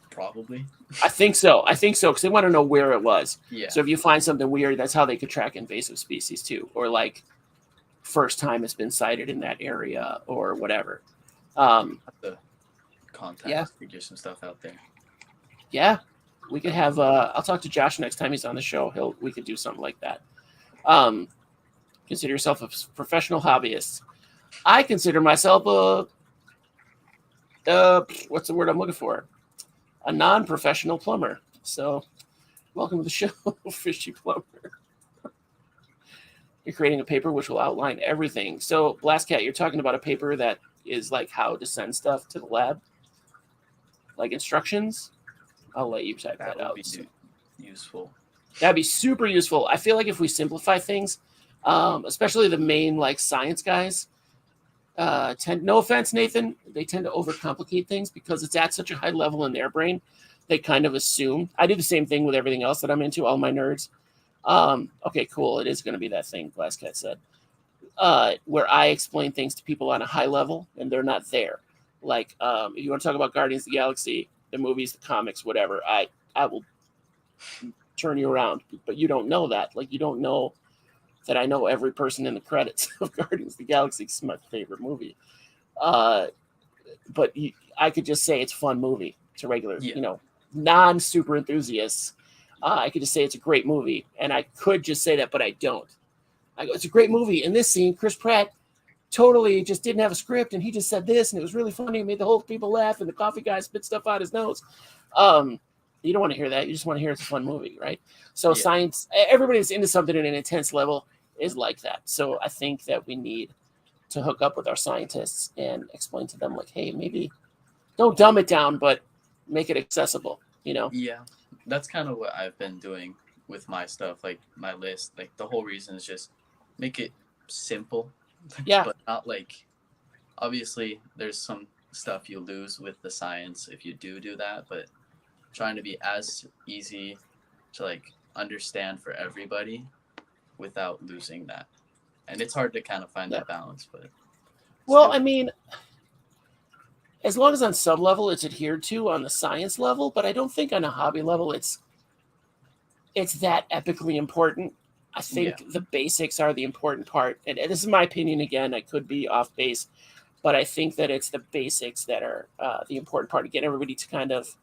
Probably. I think so because they want to know where it was. Yeah. So if you find something weird, that's how they could track invasive species too, or like first time it's been sighted in that area or whatever. The contact, figure some stuff out there. Yeah, we could have. I'll talk to Josh next time he's on the show. We could do something like that. Consider yourself a professional hobbyist. I consider myself what's the word I'm looking for? A non-professional plumber. So, welcome to the show, Fishy Plumber. You're creating a paper which will outline everything. So, Blast Cat, you're talking about a paper that is like how to send stuff to the lab, like instructions. I'll let you type that out. Be useful. That'd be super useful. I feel like if we simplify things, especially the main like science guys, no offense, Nathan, they tend to overcomplicate things because it's at such a high level in their brain. They kind of assume. I do the same thing with everything else that I'm into, all my nerds. Okay, cool. It is going to be that thing, Glass Cat said, where I explain things to people on a high level and they're not there. Like, if you want to talk about Guardians of the Galaxy, the movies, the comics, whatever, I will turn you around. But you don't know that. Like, you don't know that I know every person in the credits of Guardians of the Galaxy. It's my favorite movie. But I could just say it's a fun movie to regular, non-super enthusiasts. I could just say it's a great movie. And I could just say that, but I don't. I go, it's a great movie. In this scene, Chris Pratt totally just didn't have a script, and he just said this, and it was really funny. It made the whole people laugh, and the coffee guy spit stuff out his nose. You don't want to hear that. You just want to hear it's a fun movie, right? So science, everybody that's into something at an intense level is like that. So I think that we need to hook up with our scientists and explain to them, like, hey, maybe don't dumb it down, but make it accessible, Yeah, that's kind of what I've been doing with my stuff, like my list. Like the whole reason is just make it simple. Yeah. But not like, obviously there's some stuff you lose with the science if you do that, but trying to be as easy to like understand for everybody without losing that. And it's hard to kind of find that balance, but well, I mean, as long as on some level it's adhered to on the science level, but I don't think on a hobby level it's that epically important. I think the basics are the important part. And this is my opinion again, I could be off base, but I think that it's the basics that are the important part to get everybody to kind of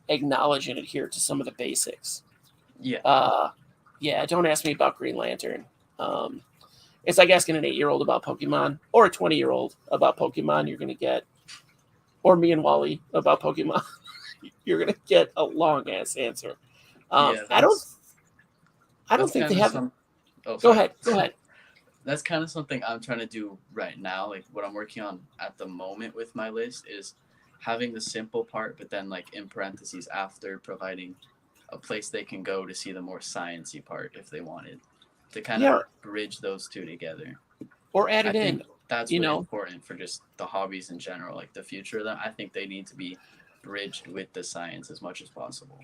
acknowledge and adhere to some of the basics. Don't ask me about Green Lantern. It's like asking an 8-year-old about Pokemon or a 20-year-old about Pokemon. You're going to get, or me and Wally about Pokemon. You're going to get a long ass answer. I don't think they have. Go ahead. That's kind of something I'm trying to do right now. Like what I'm working on at the moment with my list is having the simple part, but then like in parentheses after providing a place they can go to see the more sciencey part if they wanted to kind of bridge those two together. Or add it in. That's really important for just the hobbies in general, like the future of them. I think they need to be bridged with the science as much as possible.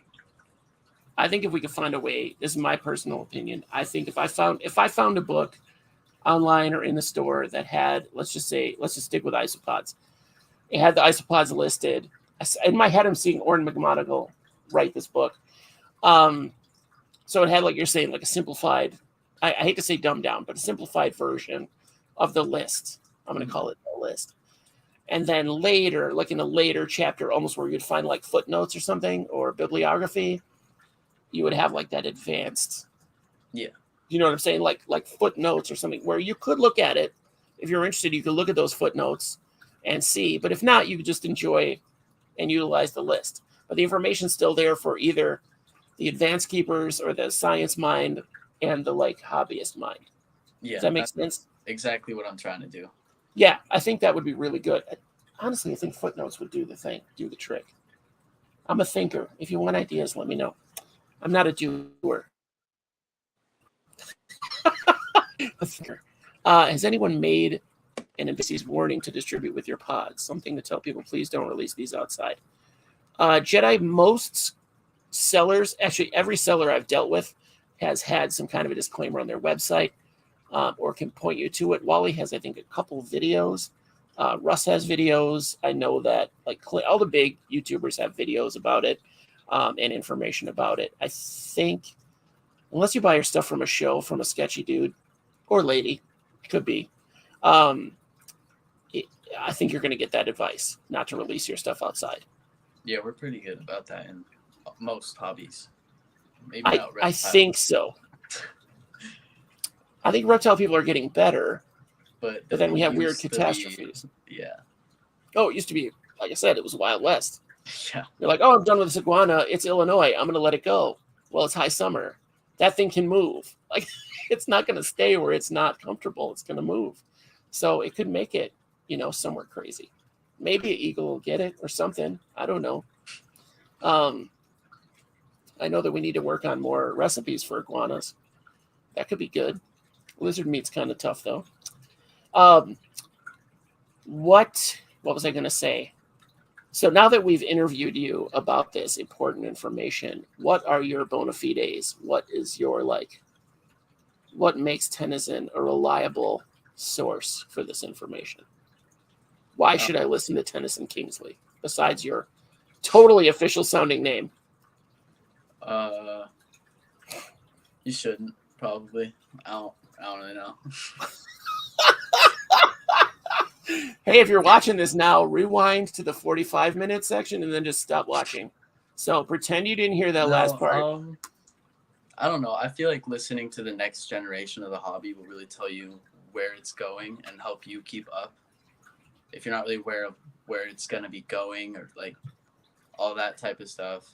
I think if we could find a way, this is my personal opinion. I think if I found a book online or in the store that had, let's just stick with isopods. It had the isopods listed. In my head, I'm seeing Orrin McMonigal write this book. So it had, like you're saying, like a simplified, I hate to say dumbed down, but a simplified version of the list. I'm going to call it the list. And then later, like in a later chapter, almost where you'd find like footnotes or something or bibliography, you would have like that advanced. Yeah. You know what I'm saying? Like footnotes or something where you could look at it. If you're interested, you could look at those footnotes and see. But if not, you could just enjoy and utilize the list. But the information's still there for either the advanced keepers or the science mind and the like hobbyist mind. Yeah. Does that make sense? Exactly what I'm trying to do. Yeah, I think that would be really good. Honestly, I think footnotes would do the trick. I'm a thinker. If you want ideas, let me know. I'm not a doer. A thinker. Has anyone made an NPC's warning to distribute with your pods? Something to tell people, please don't release these outside. Jedi, most sellers, actually every seller I've dealt with has had some kind of a disclaimer on their website. Or can point you to it. Wally has, I think, a couple videos. Russ has videos. I know that like all the big YouTubers have videos about it and information about it. I think, unless you buy your stuff from a show, from a sketchy dude or lady, could be, I think you're going to get that advice not to release your stuff outside. Yeah, we're pretty good about that in most hobbies. Maybe not reptile. I think so. I think reptile people are getting better, but then we have weird catastrophes. Yeah. Oh, it used to be, like I said, it was Wild West. Yeah. You're like, oh, I'm done with this iguana. It's Illinois. I'm going to let it go. Well, it's high summer. That thing can move. Like, it's not going to stay where it's not comfortable. It's going to move. So it could make it, somewhere crazy. Maybe an eagle will get it or something. I don't know. I know that we need to work on more recipes for iguanas. That could be good. Lizard meat's kind of tough, though. What was I going to say? So now that we've interviewed you about this important information, what are your bona fides? What is your, what makes Tennyson a reliable source for this information? Why should I listen to Tennyson Kingsley, besides your totally official sounding name? You shouldn't, probably. I don't really know. Hey, if you're watching this now, rewind to the 45-minute section and then just stop watching. So pretend you didn't hear that last part. I don't know. I feel like listening to the next generation of the hobby will really tell you where it's going and help you keep up. If you're not really aware of where it's going to be going or like all that type of stuff,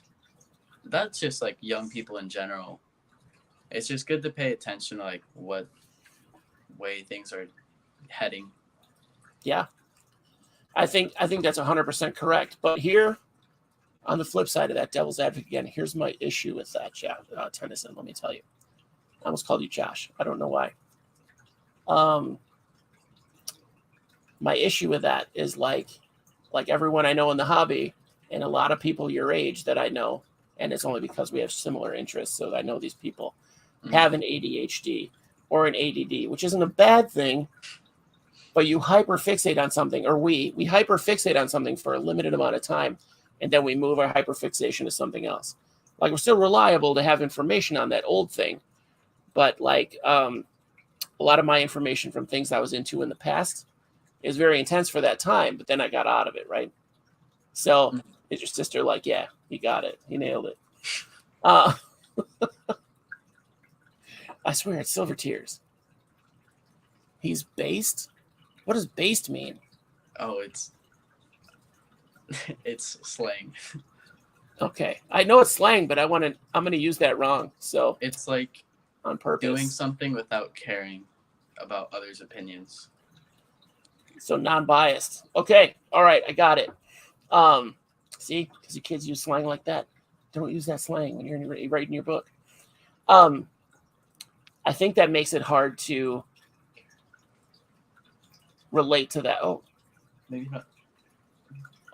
that's just like young people in general. It's just good to pay attention to like what way things are heading. Yeah, I think that's 100% correct. But here, on the flip side of that, devil's advocate again, here's my issue with that, Tennyson. Let me tell you, I almost called you Josh. I don't know why. My issue with that is like everyone I know in the hobby, and a lot of people your age that I know, and it's only because we have similar interests. So I know these people have an ADHD or an ADD, which isn't a bad thing. But you hyperfixate on something, or we hyperfixate on something for a limited amount of time, and then we move our hyperfixation to something else. Like, we're still reliable to have information on that old thing, but a lot of my information from things I was into in the past is very intense for that time, but then I got out of it, right? So is your sister like, yeah, he got it. He nailed it. I swear it's Silver Tears. He's based? What does based mean? Oh, it's slang. Okay. I know it's slang, but I'm going to use that wrong. So it's like on purpose. Doing something without caring about others' opinions. So non-biased. Okay. All right. I got it. See, because you kids use slang like that. Don't use that slang when you're writing your book. I think that makes it hard to relate to that. Oh, maybe not.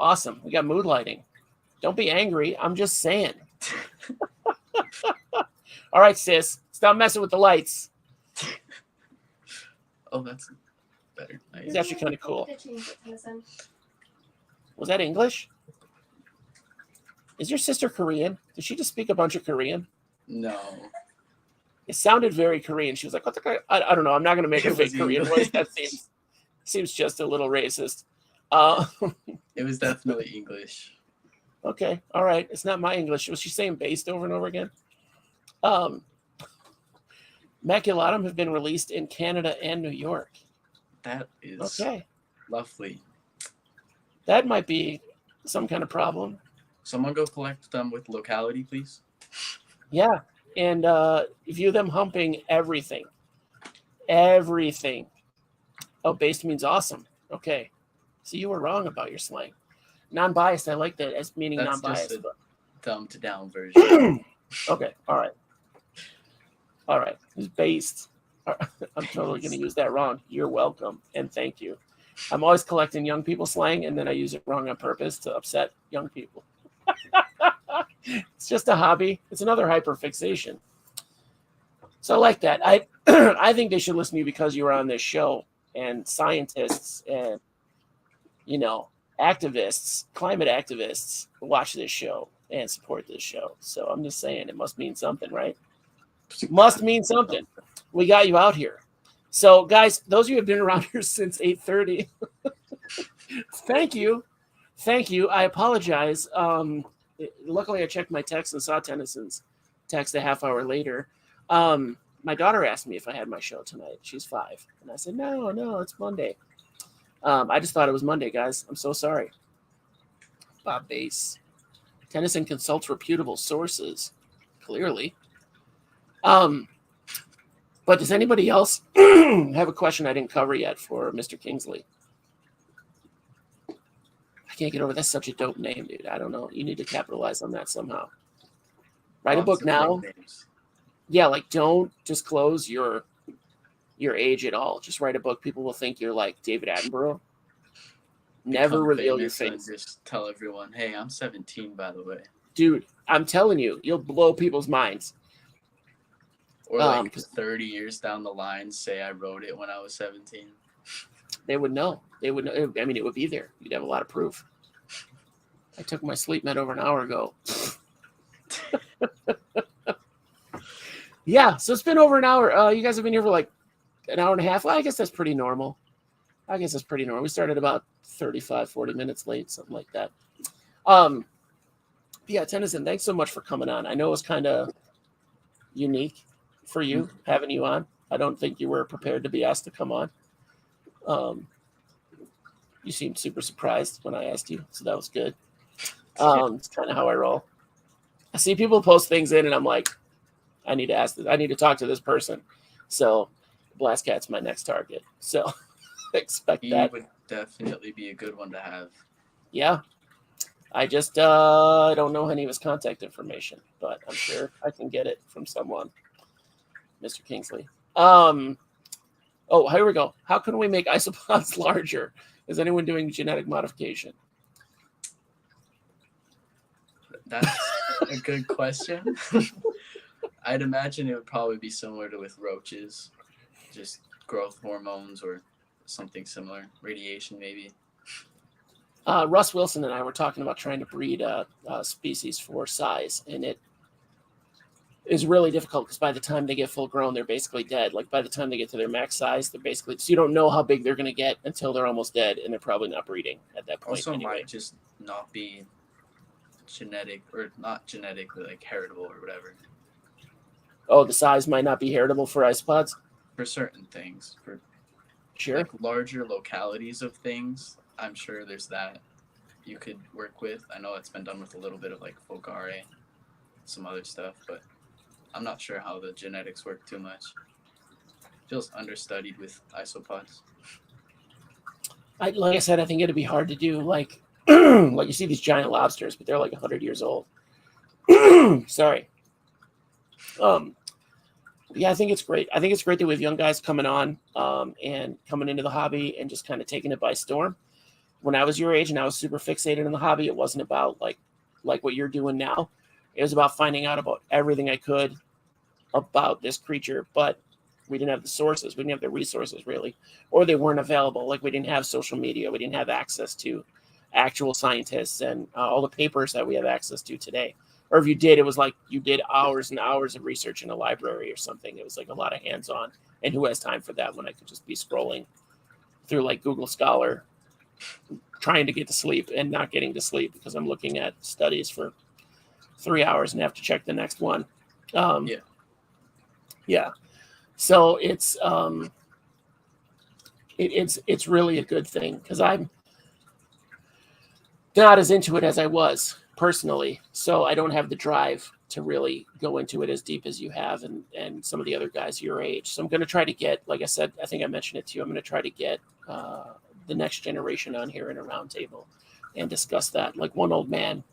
Awesome. We got mood lighting. Don't be angry. I'm just saying. All right, sis. Stop messing with the lights. Oh, that's better. It's actually kind of cool. To change it, Tennyson. Was that English? Is your sister Korean? Did she just speak a bunch of Korean? No. It sounded very Korean. She was like, "What the? I don't know. I'm not going to make a fake Korean voice. That seems just a little racist." It was definitely English. Okay, all right. It's not my English. Was she saying based over and over again? Maculatum have been released in Canada and New York. That is okay. Lovely. That might be some kind of problem. Someone go collect them with locality, please. Yeah, and view them humping everything. Everything. Oh, based means awesome. Okay. So you were wrong about your slang. Non-biased, I like that as meaning That's non-biased. Just a dumbed down version. Okay, all right. All right, it's based. I'm totally going to use that wrong. You're welcome, and thank you. I'm always collecting young people slang, and then I use it wrong on purpose to upset young people. It's just a hobby. It's another hyperfixation. So I like that. I think they should listen to you because you were on this show, and scientists and, activists, climate activists watch this show and support this show. So I'm just saying it must mean something, right? Must mean something. We got you out here. So, guys, those of you who have been around here since 8:30, thank you. Thank you. I apologize. Luckily, I checked my text and saw Tennyson's text a half hour later. My daughter asked me if I had my show tonight. She's 5. And I said, no, it's Monday. I just thought it was Monday, guys. I'm so sorry. Bob Bass. Tennyson consults reputable sources. Clearly. But does anybody else have a question I didn't cover yet for Mr. Kingsley? I can't get over that's such a dope name, dude. I don't know. You need to capitalize on that somehow. Write a book now. Yeah, like don't disclose your age at all. Just write a book. People will think you're like David Attenborough. Never reveal your face. Just tell everyone, hey, I'm 17, by the way. Dude, I'm telling you, you'll blow people's minds. Or like 30 years down the line, say I wrote it when I was 17. They would know. They would know. I mean, it would be there. You'd have a lot of proof. I took my sleep med over an hour ago. Yeah, so it's been over an hour. You guys have been here for like an hour and a half. Well, I guess that's pretty normal. We started about 35, 40 minutes late, something like that. Yeah, Tennyson, thanks so much for coming on. I know it was kind of unique for you, having you on. I don't think you were prepared to be asked to come on. You seemed super surprised when I asked you, so that was good. It's kind of how I roll. I see people post things in, and I'm like, I need to talk to this person. So Blast Cat's my next target. So expect that. He would definitely be a good one to have. Yeah. I just don't know any of his contact information, but I'm sure I can get it from someone. Mr. Kingsley. Oh, here we go. How can we make isopods larger? Is anyone doing genetic modification? That's a good question. I'd imagine it would probably be similar to with roaches, just growth hormones or something similar, radiation maybe. Russ Wilson and I were talking about trying to breed species for size, and it is really difficult because by the time they get full grown, they're basically dead. Like by the time they get to their max size, they're basically, so you don't know how big they're going to get until they're almost dead, and they're probably not breeding at that point. Also, anyway. Might just not be genetic or not genetically like heritable or whatever. Oh, the size might not be heritable for isopods? For certain things. For sure. Like larger localities of things, I'm sure there's that you could work with. I know it's been done with a little bit of like Focare, some other stuff, but I'm not sure how the genetics work too much. Feels understudied with isopods. Like I said, I think it'd be hard to do. Like, like you see these giant lobsters, but they're like 100 years old. Sorry. Yeah, I think it's great. I think it's great that we have young guys coming on and coming into the hobby and just kind of taking it by storm. When I was your age and I was super fixated in the hobby, it wasn't about like what you're doing now. It was about finding out about everything I could about this creature, but we didn't have the sources. We didn't have the resources, really, or they weren't available. Like, we didn't have social media. We didn't have access to actual scientists and all the papers that we have access to today. Or if you did, it was like you did hours and hours of research in a library or something. It was like a lot of hands-on. And who has time for that when I could just be scrolling through like Google Scholar, trying to get to sleep and not getting to sleep because I'm looking at studies for 3 hours and have to check the next one. Yeah. So it's really a good thing because I'm not as into it as I was personally. So I don't have the drive to really go into it as deep as you have and some of the other guys your age. So I'm going to try to get, like I said, I think I mentioned it to you, I'm going to try to get the next generation on here in a round table and discuss that, like one old man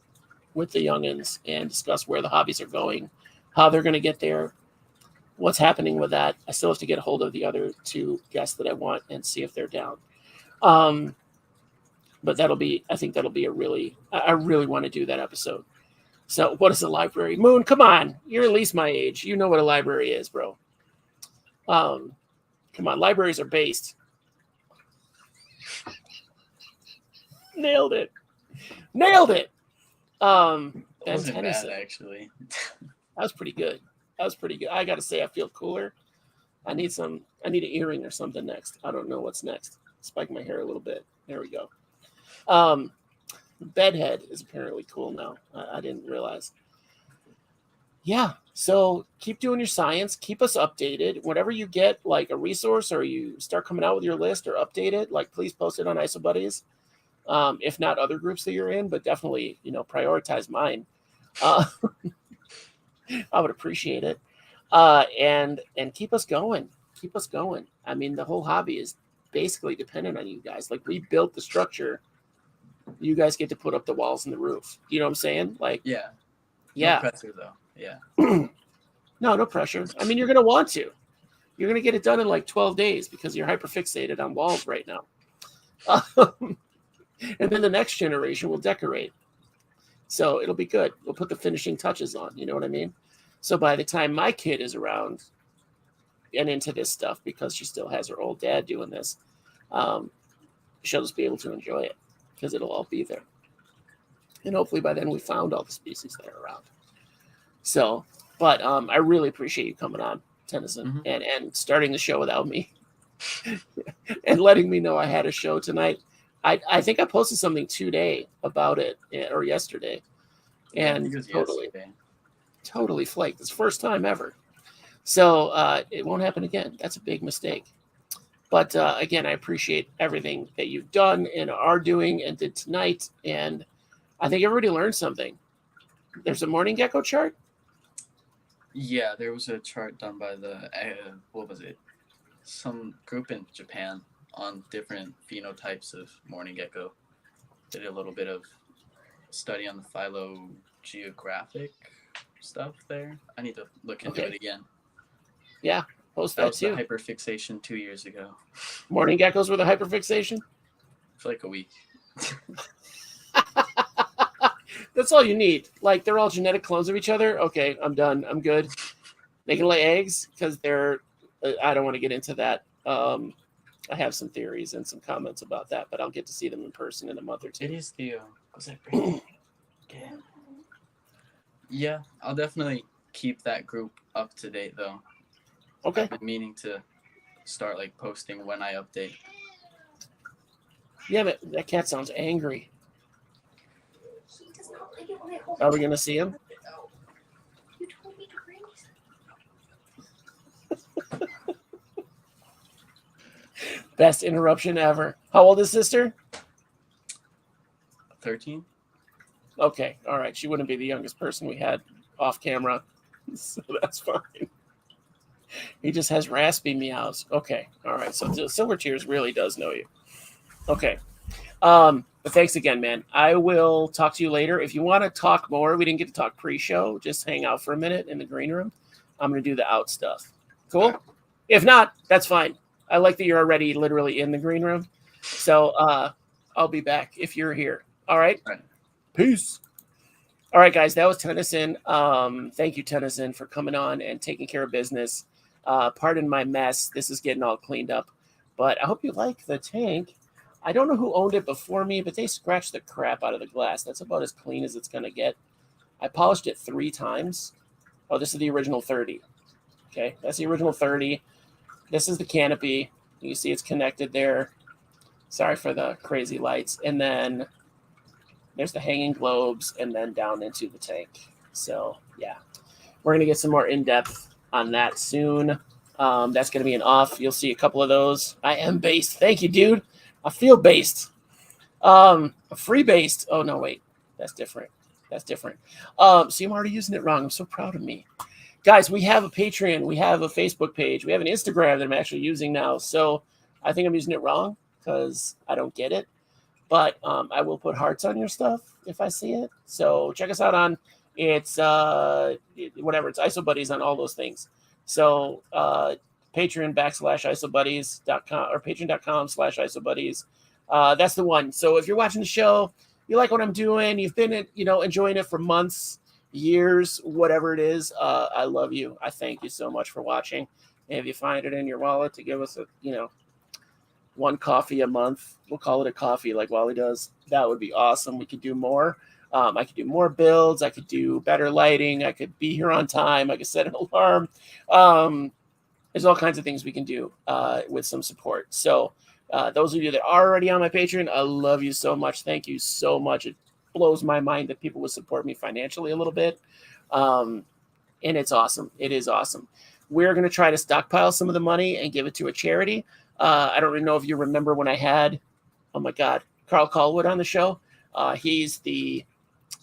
with the youngins, and discuss where the hobbies are going, how they're going to get there, what's happening with that. I still have to get a hold of the other two guests that I want and see if they're down. But I think that'll be I really want to do that episode. So what is a library? Moon, come on. You're at least my age. You know what a library is, bro. Come on. Libraries are based. Nailed it. That wasn't Tennyson. bad, actually. That was pretty good. I got to say, I feel cooler. I need an earring or something next. I don't know what's next. Spike my hair a little bit. There we go. Bedhead is apparently cool now. I didn't realize. Yeah. So keep doing your science. Keep us updated. Whenever you get like a resource or you start coming out with your list or update it, like please post it on IsoBuddies. If not other groups that you're in, but definitely, prioritize mine. I would appreciate it. And keep us going. I mean, the whole hobby is basically dependent on you guys. Like, we built the structure. You guys get to put up the walls and the roof. You know what I'm saying? Like, yeah. No pressure though. Yeah. No pressure. I mean, you're going to want to. You're going to get it done in like 12 days because you're hyperfixated on walls right now. And then the next generation will decorate. So it'll be good. We'll put the finishing touches on. You know what I mean? So by the time my kid is around and into this stuff, because she still has her old dad doing this, she'll just be able to enjoy it because it'll all be there. And hopefully by then we found all the species that are around. So, but I really appreciate you coming on, Tennyson, and starting the show without me and letting me know I had a show tonight. I think I posted something today about it, or yesterday, and totally flaked. It's the first time ever. So it won't happen again. That's a big mistake. But again, I appreciate everything that you've done and are doing and did tonight. And I think everybody learned something. There's a morning gecko chart? Yeah, there was a chart done by some group in Japan on different phenotypes of morning gecko. Did a little bit of study on the phylogeographic stuff there. I need to look into it again. Yeah, post that was too. The hyperfixation 2 years ago. Morning geckos were the hyperfixation? For like a week. That's all you need. Like, they're all genetic clones of each other. Okay, I'm done. I'm good. They can lay eggs because they're. I don't want to get into that. I have some theories and some comments about that, but I'll get to see them in person in a month or two. It is the. Yeah, I'll definitely keep that group up to date though. Okay. I've been meaning to start like posting when I update. Yeah, but that cat sounds angry. Are we gonna see him? You told me to bring Best interruption ever. How old is sister? 13. Okay, all right. She wouldn't be the youngest person we had off camera, so that's fine. He just has raspy meows. Okay, all right. So Silver Tears really does know you. Okay. But thanks again, man. I will talk to you later. If you want to talk more, we didn't get to talk pre-show. Just hang out for a minute in the green room. I'm going to do the out stuff. Cool? If not, that's fine. I like that you're already literally in the green room. So I'll be back if you're here. All right? All right. Peace. All right, guys, that was Tennyson. Thank you, Tennyson, for coming on and taking care of business. Pardon my mess. This is getting all cleaned up. But I hope you like the tank. I don't know who owned it before me, but they scratched the crap out of the glass. That's about as clean as it's going to get. I polished it 3 times. Oh, this is the original 30. Okay, that's the original 30. This is the canopy. You see it's connected there. Sorry for the crazy lights. And then there's the hanging globes and then down into the tank. So, yeah, we're going to get some more in-depth on that soon. That's going to be an off. You'll see a couple of those. I am based. Thank you, dude. I feel based. Free based. Oh, no, wait. That's different. That's different. See, I'm already using it wrong. I'm so proud of me. Guys, we have a Patreon. We have a Facebook page. We have an Instagram that I'm actually using now. So I think I'm using it wrong because I don't get it. But I will put hearts on your stuff if I see it. So check us out on it's whatever. It's IsoBuddies on all those things. So Patreon.com/IsoBuddies.com or Patreon.com/IsoBuddies. That's the one. So if you're watching the show, you like what I'm doing, you've been enjoying it for months, years, whatever it is, I love you. I thank you so much for watching. And if you find it in your wallet to give us a, one coffee a month, we'll call it a coffee like Wally does, that would be awesome. We could do more. I could do more builds. I could do better lighting. I could be here on time. I could set an alarm. There's all kinds of things we can do with some support. So those of you that are already on my Patreon, I love you so much. Thank you so much. It blows my mind that people would support me financially a little bit. And it's awesome. It is awesome. We're going to try to stockpile some of the money and give it to a charity. I don't really know if you remember when I had, oh my God, Carl Callwood on the show. He's the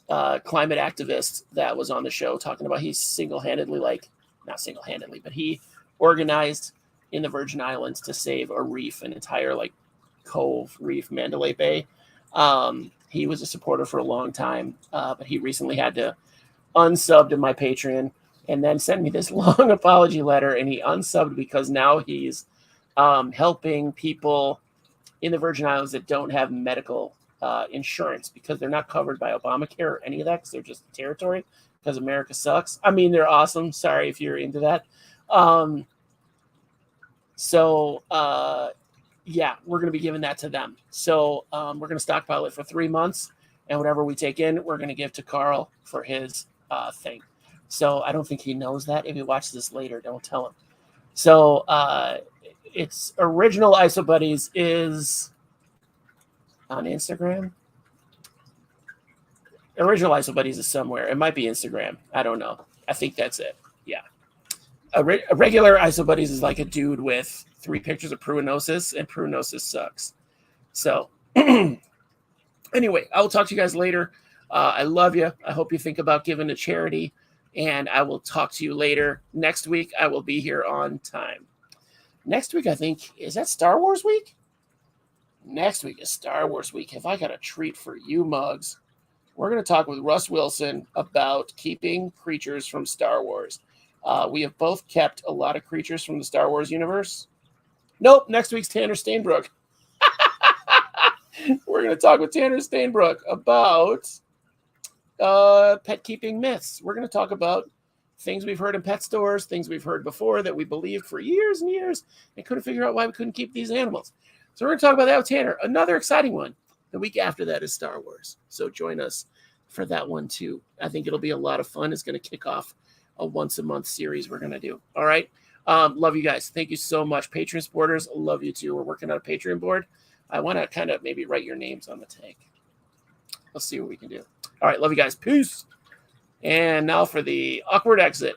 climate activist that was on the show talking about he's single-handedly, not single-handedly, but he organized in the Virgin Islands to save a reef, an entire cove reef, Mandalay Bay. He was a supporter for a long time, but he recently had to unsub to my Patreon and then send me this long apology letter, and he unsubbed because now he's helping people in the Virgin Islands that don't have medical insurance because they're not covered by Obamacare or any of that because they're just a territory because America sucks. I mean, they're awesome. Sorry if you're into that. Yeah, we're going to be giving that to them. So we're going to stockpile it for 3 months, and whatever we take in, we're going to give to Carl for his thing. So I don't think he knows that. If he watches this later, don't tell him. So it's Original IsoBuddies is on Instagram. Original IsoBuddies is somewhere. It might be Instagram. I don't know. I think that's it. Yeah. A regular IsoBuddies is like a dude with 3 pictures of pruinosis, and pruinosis sucks. So anyway, I will talk to you guys later. I love you. I hope you think about giving to charity, and I will talk to you later. Next week, I will be here on time. Next week, I think, is that Star Wars week? Next week is Star Wars week. Have I got a treat for you, mugs? We're going to talk with Russ Wilson about keeping creatures from Star Wars. We have both kept a lot of creatures from the Star Wars universe. Nope, next week's Tanner Stainbrook. We're going to talk with Tanner Stainbrook about pet keeping myths. We're going to talk about things we've heard in pet stores, things we've heard before that we believed for years and years and couldn't figure out why we couldn't keep these animals. So we're going to talk about that with Tanner. Another exciting one. The week after that is Star Wars. So join us for that one too. I think it'll be a lot of fun. It's going to kick off a once-a-month series we're going to do. All right. Love you guys. Thank you so much. Patreon supporters, love you too. We're working on a Patreon board. I want to kind of maybe write your names on the tank. Let's see what we can do. All right. Love you guys. Peace. And now for the awkward exit.